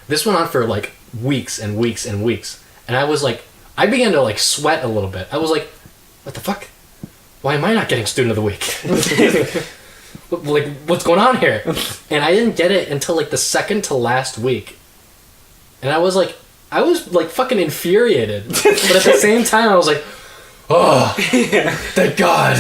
this went on for like weeks and weeks and weeks. And I was like, I began to like sweat a little bit. I was like, what the fuck? Why am I not getting student of the week? Like, what's going on here? And I didn't get it until like the second to last week. And I was like fucking infuriated. But at the same time, I was like, oh, thank God.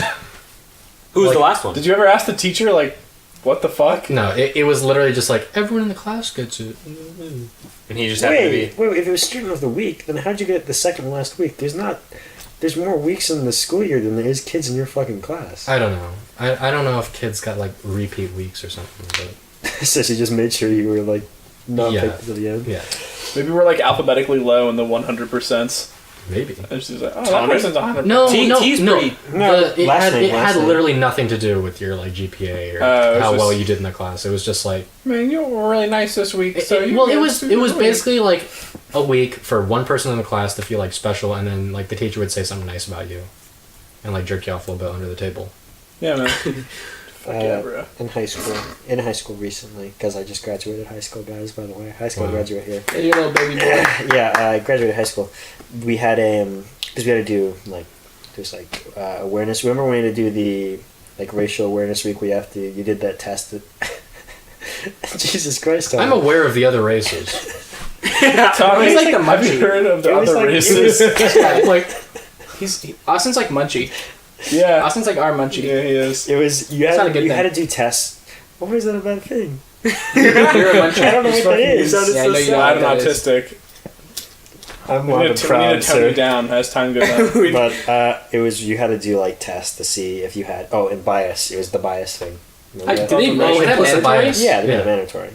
Who was Like, the last one? Did you ever ask the teacher, like, what the fuck? No, it was literally just like, everyone in the class gets it. And he just happened to be. Wait, if it was student of the week, then how'd you get the second to last week? There's more weeks in the school year than there is kids in your fucking class. I don't know. I don't know if kids got like repeat weeks or something, but So she just made sure you were like not Yeah. picked to the end. yeah, Maybe we're like alphabetically low in the 100%. maybe. And she's like, oh, that Tommy? person's 100%. No, T- no, T's no. pretty- No, It last had name, it last had name. literally nothing to do with your like GPA or it's how just- well you did in the class. It was just like Man, you were really nice this week. So it, you well, it get was student of the week. basically like a week for one person in the class to feel like special, and then like the teacher would say something nice about you, and like jerk you off a little bit under the table. Yeah, man. Fuck yeah, bro. In high school recently, because I just graduated high school, guys. By the way, high school Wow. graduate here. Hey, you little baby boy. Yeah, I graduated high school. We had because we had to do like there's like awareness. Remember when we had to do the like racial awareness week, we have to. You did that test. Jesus Christ! I'm aware of the other races. Tommy's like the Have you munchie. heard of the It was other like- it races? Like, Austin's like munchie. Yeah. Austin's like our munchie. Yeah, he is. It was you It's not a had good you thing. had to do tests. What is that a bad thing? You're a munchie. I don't know what that is. Yeah, I know you know I'm what that is. autistic. I'm We need to tone you down as time goes on. But it was you had to do like tests to see if you had and bias. It was the bias thing. Remember that? Did they make Oh, that implicit mandatory? bias. Yeah, they made Yeah. it mandatory.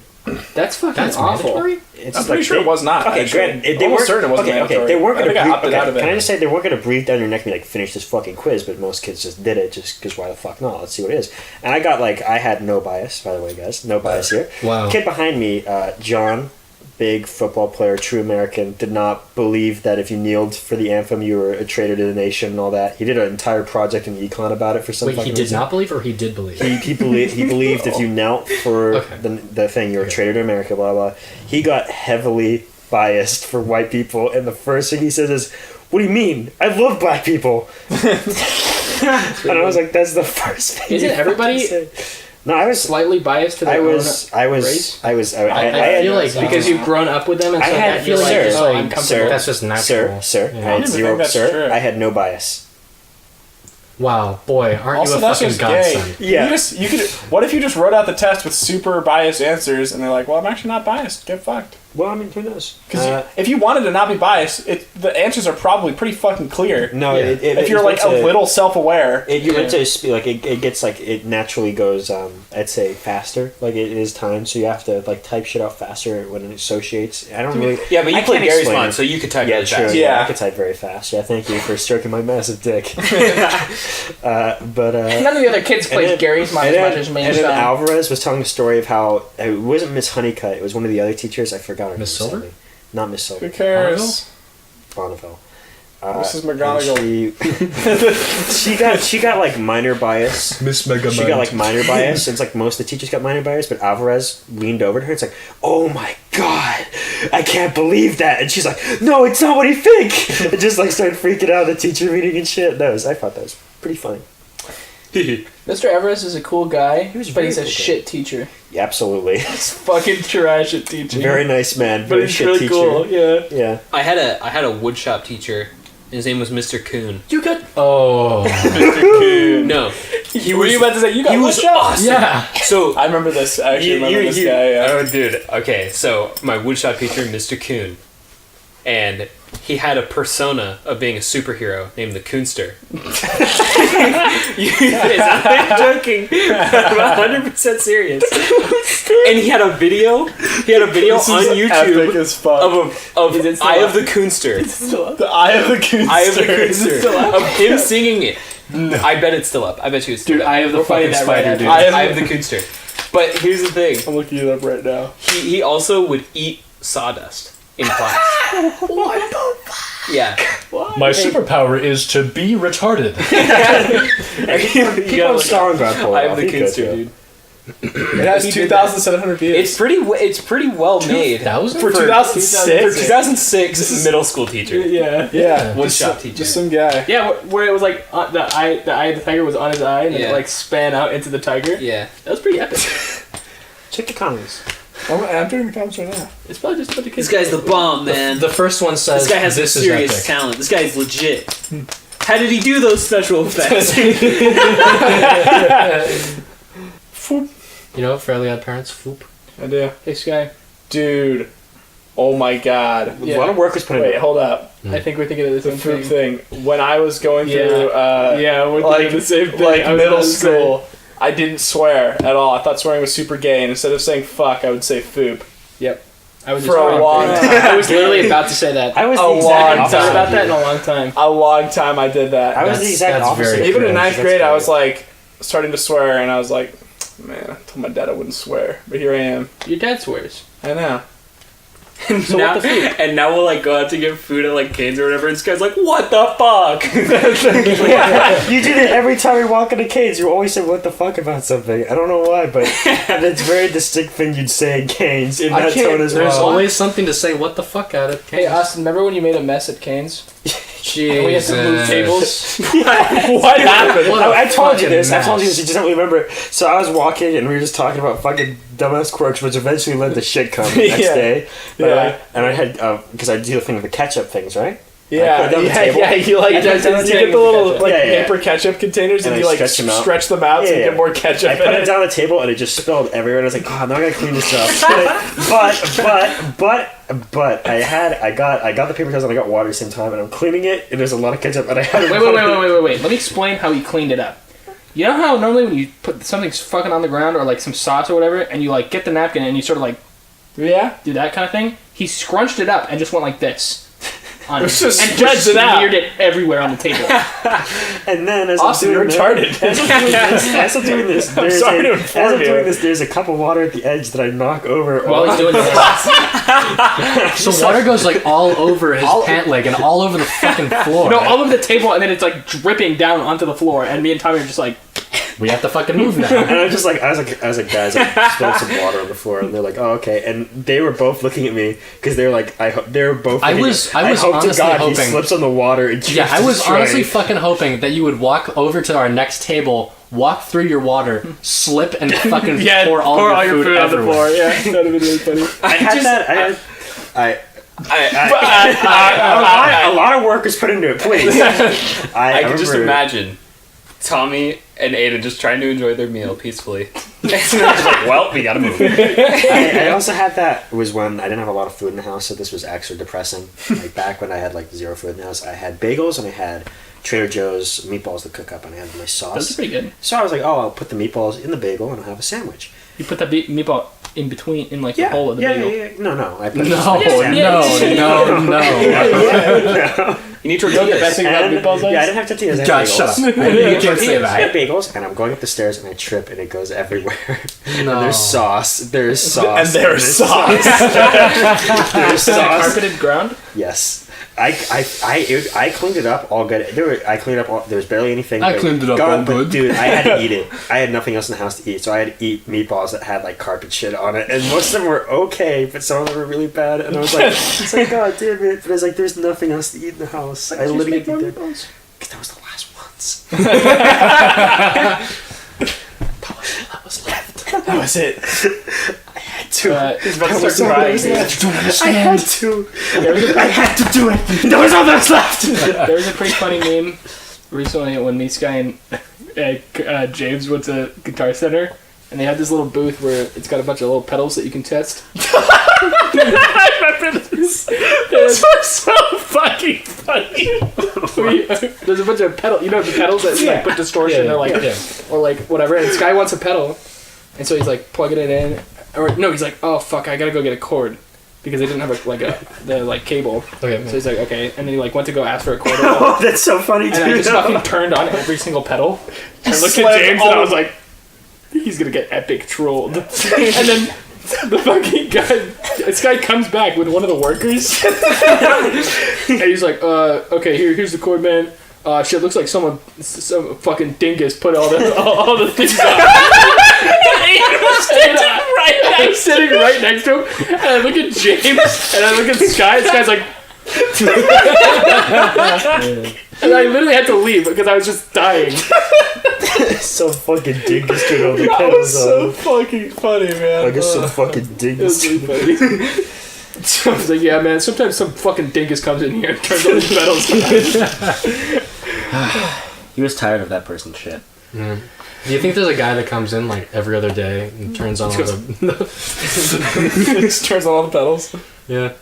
That's fucking that's awful. mandatory? It's I'm pretty like sure it was not. Okay, actually. granted, they Almost weren't. certain it wasn't Okay, mandatory. they weren't I gonna think I breathe. opted Okay, out of it. can I just say they weren't gonna breathe down your neck and be like, finish this fucking quiz? But most kids just did it just because why the fuck not? Let's see what it is. And I got I had no bias, by the way, guys. No bias here. Wow. Kid behind me, John, big football player, true American, did not believe that if you kneeled for the anthem, you were a traitor to the nation and all that. He did an entire project in econ about it for some Wait, he fucking did reason. not believe, or he did believe? He believed if you knelt for Okay. the thing, you're a traitor to America, blah, blah. He got heavily biased for white people, and the first thing he says is, "What do you mean? I love black people." And I was like, that's the first thing. Isn't you everybody fucking say. No, I was. Slightly biased to their I own was. I race? was. I I feel like because you've grown up with them, and I so had- I feel like sir, you're sir, I'm comfortable. That's just natural. Sir, Yeah. I I had don't even zero. think that's Sir, true. I had no bias. Wow, boy, aren't Also, you a that's fucking just gay. godsend? Yeah. You could. What if you just wrote out the test with super biased answers, and they're like, "Well, I'm actually not biased. Get fucked." Well, I mean, who knows? Because if you wanted to not be biased, the answers are probably pretty fucking clear. No, Yeah. If you're like a little self-aware, You're meant to speak like it gets like it naturally goes. I'd say faster. Like it is time, so you have to like type shit out faster when it associates. I don't really. Yeah, but you I play can't Gary's explain Mod, it. so you could type Yeah, really true. fast. Yeah. I could type very fast. Yeah, thank you for stroking my massive dick. But None of the other kids and played then- Gary's Mod and as then- much as me. And then so- Alvarez was telling a story of how it wasn't Miss Honeycutt. It was one of the other teachers. I forgot her Miss name, Silver? sadly. Not Miss Silver. who cares? Bonneville. Mrs. and McGonagall. She got like minor bias. Miss Mega She got like minor bias. It's like most of the teachers got minor bias, but Alvarez leaned over to her. It's like, oh my god, I can't believe that. And she's like, no, it's not what you think. And just like started freaking out at the teacher meeting and shit. I thought that was pretty funny. Mr. Everest is a cool guy, was a but he's a very cool guy. shit teacher. Yeah, absolutely. He's fucking trash at teaching. Very nice man. but Very he's shit really teacher. cool. Yeah. Yeah. I had a woodshop teacher. His name was Mr. Coon. You got. Oh, No, he Were you about to say you got he was woodshop? awesome. yeah. So I remember this. I actually remember this guy. Yeah. Oh, dude. Okay, so my woodshop teacher, Mr. Coon, and he had a persona of being a superhero named the Coonster. I'm not joking. I'm 100% serious. And he had a video. He had a video This on is epic YouTube as fuck. of Is it still Eye up? of the Coonster. The Eye of the Coonster. Eye of the Is it still Coonster. up? Of him singing it. I bet it's still up. I bet you it's still Dude, up. I have the We're fucking fucking spider, spider, dude. dude. Eye of the Coonster. But here's the thing. I'm looking it up right now. He also would eat sawdust in class. What the Yeah. My superpower is to be retarded. Keep on Stalingrad pulling Eye of off. the He could, Coonster, yeah. dude. It has He did 2,700 views. It's pretty well made 2000? for for 2006. 2006 middle school teacher. Yeah. Yeah, Wood just shop some- teacher. Just some guy. Yeah, where it was like the eye of the tiger was on his eye, and then Yeah. it like span out into the tiger. Yeah. That was pretty epic. Check the comments. I'm doing the comments right now. It's probably just a bunch of kids. This guy's the bomb, man. The first one says, This guy has some "This is serious epic." talent. This guy's legit. How did he do those special effects? You know, Fairly Odd Parents. Foop. I do. Hey, Sky. Dude. Oh my god. Yeah. A lot of work was put into Wait, it. hold up. I think we're thinking of the The same food thing. thing. When I was going Yeah. through Yeah, we're thinking like of the same thing. like I was middle about to say. school, I didn't swear at all. I thought swearing was super gay, and instead of saying fuck, I would say foop. Yep. I was For a long time. I was literally about to say that. I was A the long exact I haven't thought opposite. about that in a long time. A long time I did that. I was the That's- exact that's opposite. very Even in cringe. ninth That's grade, I great. was like starting to swear, and I was like, man, I told my dad I wouldn't swear, but here I am. Your dad swears. I know. So now, what the food? and now we'll like go out to get food at like Cane's or whatever, and this guy's like, "What the fuck?" You did it every time we walk into Canes. You always say "what the fuck" about something. I don't know why, but that's a very distinct thing you'd say in Canes in I that can't- tone as There's well. always something to say what the fuck at it. Hey, Austin, remember when you made a mess at Cane's? And we had to move tables. What happened? What a I told you fucking this. I told you mess. this. You just don't remember. So I was walking, and we were just talking about fucking dumbass quirks, which eventually led to shit come the next Yeah. day. Yeah. And I had because I do the thing with the ketchup things, right? Yeah, I put it on the yeah, table. yeah. You like I put it on the you get table the little with the like ketchup. Yeah, yeah. paper ketchup containers and And you I like stretch them out. stretch them out so you Yeah, get yeah. more ketchup I put in it it. down on the table and it just spilled everywhere. And I was like, oh, now I gotta clean this up. but I got the paper towels and I got water at the same time, and I'm cleaning it. And there's a lot of ketchup, and I had Wait. Let me explain how he cleaned it up. You know how normally when you put something's fucking on the ground or like some sauce or whatever, and you like get the napkin and you sort of like Yeah. do that kind of thing? He scrunched it up and just went like this. On It's it. just and spreads just it out. smeared it everywhere on the table. And then as Austin, I'm you're doing retarded. as I'm doing this, I'm sorry to inform you. there's a cup of water at the edge that I knock over. While he's doing this. So water goes like all over his pant leg and all over the fucking floor. No, all over the table, and then it's like dripping down onto the floor, and me and Tommy are just like, We have to fucking move now. And I was like, guys, I spilled some water on the floor, and they're like, oh, okay. And they were both looking at me because they were like, they were both. I thinking, was hope honestly to God hoping- he slips on the water. And Yeah, I was destroyed. honestly fucking hoping that you would walk over to our next table, walk through your water, slip, and fucking yeah, pour all your food on the everywhere. floor. Yeah, that would have been really funny. I had that. A lot of work was put into it. Please, I can just remember- imagine Tommy and Ada just trying to enjoy their meal peacefully. Well, we gotta move. I also had that was when I didn't have a lot of food in the house, so this was extra depressing. Like back when I had like zero food in the house, I had bagels and I had Trader Joe's meatballs to cook up, and I had my Those are sauce. pretty good. So I was like, oh, I'll put the meatballs in the bagel and I'll have a sandwich. You put that meatball in between, in like the hole of the bagel. yeah. No. I put No, Yeah. no. You need You know the tortillas. best thing about meatballs Yeah, I is? didn't have tortillas. I had Josh, bagels. shut up. I You can't say I had that. bagels, and I'm going up the stairs, and I trip, and it goes everywhere. No. And there's sauce. There's sauce. And there's sauce. There's sauce. Carpeted ground? Yes. I cleaned it up all good. I cleaned up all. There was barely anything. I but- cleaned it up God, all but good. dude. I had to eat it. I had nothing else in the house to eat, so I had to eat meatballs that had like carpet shit on it, and most of them were okay, but some of them were really bad. And I was like, it's like, God damn it! But I was like, there's nothing else to eat in the house. I literally did that. Because that was the last ones. that was left. That was it. I had to. He's about to That was start all crying. that was left. I had to. There was a I had to do it. There was all that's left. There was a pretty funny meme recently when me, Sky, and James went to Guitar Center, and they had this little booth where it's got a bunch of little pedals that you can test. I remember this. This was so fucking funny. There's a bunch of pedals, you know, the pedals that like put distortion or like or like whatever. And Sky wants a pedal, and so he's like plugging it in, or no, he's like, oh fuck, I gotta go get a cord. Because they didn't have the cable, Okay, so he's like, okay, and then he like went to go ask for a cord, Oh, that's so funny, and I dude. just fucking turned on every single pedal, and looked at slammed James, all and I was like, he's gonna get epic trolled. And then the fucking guy, this guy comes back with one of the workers, and he's like, okay, here's the cord, man. Shit, looks like some fucking dingus put all the things on. I'm sitting right next to him, and I look at James, and I look at Sky, and Sky's like, and I literally had to leave because I was just dying. so fucking dingus to all the That pedals was so on. fucking funny, man. I guess some fucking It was dingus. really funny. So I was like, yeah, man, sometimes some fucking dingus comes in here and turns all these pedals on. He was tired of that person's shit. Do you think there's a guy that comes in like every other day and turns on all the... Just turns on all the pedals. Yeah.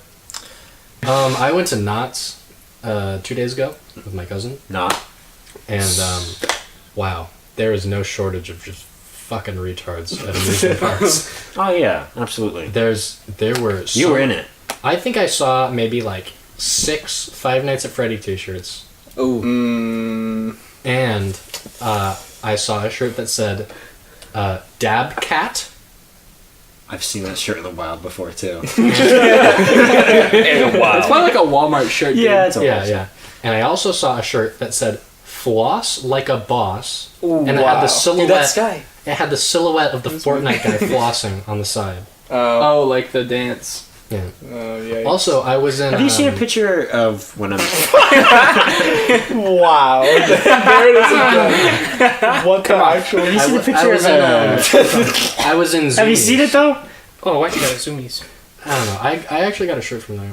I went to Knott's 2 days ago with my cousin. Not. And, wow. There is no shortage of just fucking retards at amusement parks. Oh yeah, absolutely. There were so, You were in it. I think I saw maybe like 6 Five Nights at Freddy t-shirts. Oh, And I saw a shirt that said Dab Cat. I've seen that shirt in the wild before too. and wow. It's probably like a Walmart shirt, dude. yeah, it's a Yeah. And I also saw a shirt that said Floss Like a Boss. Ooh, And it had the silhouette. Dude, that's Sky. It had the silhouette of the Fortnite guy flossing on the side. Oh, like the dance. Yeah. Yeah. Also, I was in. Have you seen a picture of when I'm? Wow. There it is again. What the actual? Have you seen a I picture was of? in. I was in. Have you Zoomies. seen it though? Oh, why you got zoomies? I don't know. I actually got a shirt from there.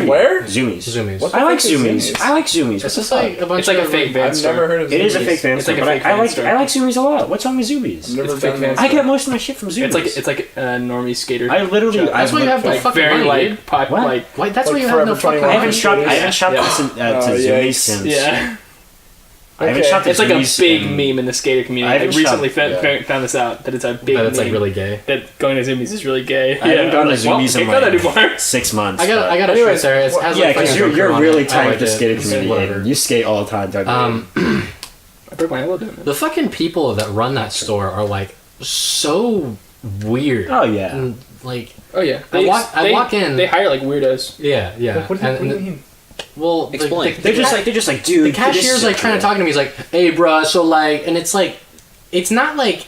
Where? Zoomies. Zoomies. What? I like fuck is Zoomies. Zoomies? I like Zoomies. It's just like a bunch It's like a of fake Vans I've store. never heard of It is a Zoomies. fake fan It's like store, a but fake I fan like store. I like Zoomies a lot. What's wrong with Zoomies? Never It's a fake done Vans that. I get most of my shit from Zoomies. It's like a normie skater. I literally. That's why you have the like fucking very money, dude. like pop What? like Why? That's Like why you have Forever no fucking 21. I haven't money. shopped. I haven't shopped Yeah. to Oh, Zoomies yikes. since. yeah. I haven't Okay. shopped at It's like a Zoomies big in- meme in the skater community. I I haven't recently shopped- found this out that it's a big But it's like meme really gay. that going to Zoomies is really gay. I haven't gone to I'm like, well, Zoomies in can't go there like anymore. 6 months. I got a Anyways, shirt there. It has Yeah, like because fucking you're Joker on really it. I tight like with the it. skating It's community. whatever. And you skate all the time, don't you? I broke my elbow doing it. The fucking people that run that store are like so weird. Oh yeah. And, like, Oh yeah, I walk in- They hire like weirdos. yeah. What do you And- mean? Well, Explain. They're just like, dude. the cashier's like trying to talk to me. He's like, "Hey, bruh, so like," and it's like, it's not like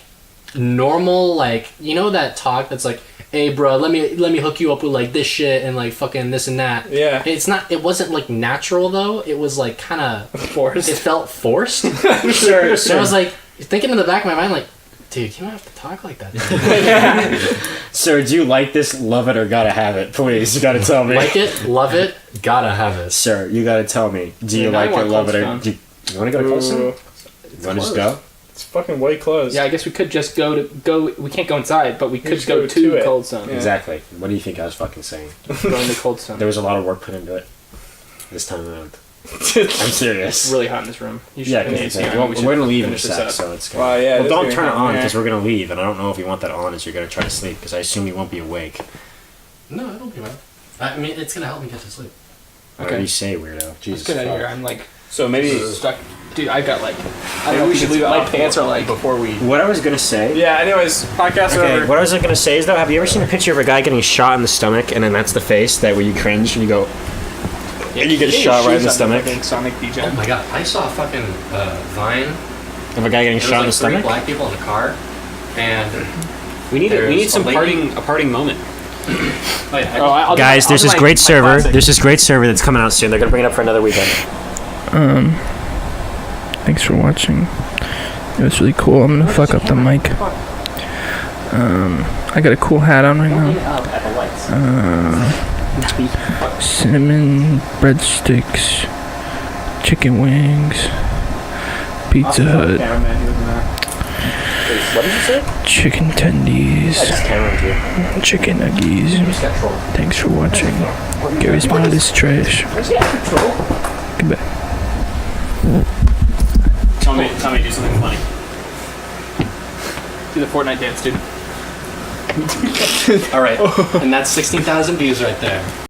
normal, like, you know that talk that's like, "Hey, bruh, let me hook you up with like this shit and like fucking this and that." Yeah. It's not. It wasn't like natural though. It was like kind of. Forced. It felt forced. Sure, So I was like thinking in the back of my mind, like, dude, you don't have to talk like that. Sir, do you like this? Love it or gotta have it? Please, you gotta tell me. Like it, love it, gotta have it. Sir, you gotta tell me. Do you Yeah, I like it, want love it, or Cold do you want to go to Cold Stone? Ooh, You want to just go? it's fucking way closed. Yeah, I guess we could just go. We can't go inside, but we could just go go to to it. Cold Stone. Yeah. Exactly. What do you think I was fucking saying? Going to Cold Stone. There was a lot of work put into it this time around. I'm serious. It's really hot in this room. You should Yeah, turn the because AC on. well, We we're should gonna leave in a finish this sec, up. so it's. Well, yeah, it Well, is don't gonna turn it be on hot, because yeah. we're gonna leave, and I don't know if you want that on as you're gonna try to sleep because I assume you won't be awake. No, it'll be right. I mean, it's gonna help me get to sleep. Whatever Okay. you say, weirdo. Let's Jesus get out of here. fuck. I'm like So maybe. stuck. Dude, I got like. I Maybe don't know we if should you leave it can- My off pants are like. before we. What I was gonna say. Yeah. Anyways, podcast Okay, over. what I was gonna say is though, have you ever seen a picture of a guy getting shot in the stomach, and then that's the face that where you cringe and you go, and you get shot right in the stomach Sonic DJ. Oh my god, I saw a fucking Vine. of a guy getting There was shot in like the three stomach? black people in the car, and We need There's some a lady- a parting moment. I'll Guys, there's this great server. There's this great server that's coming out soon. They're gonna bring it up for another weekend. Thanks for watching. It was really cool. I'm gonna fuck up the mic. I got a cool hat on right now. Cinnamon breadsticks, chicken wings, Pizza Hut, What did you say? chicken tendies, chicken nuggies. Thanks for watching. Gary's Mod is trash. Goodbye. Tell me, do something funny. Do the Fortnite dance, dude. all right, and that's 16,000 views right there.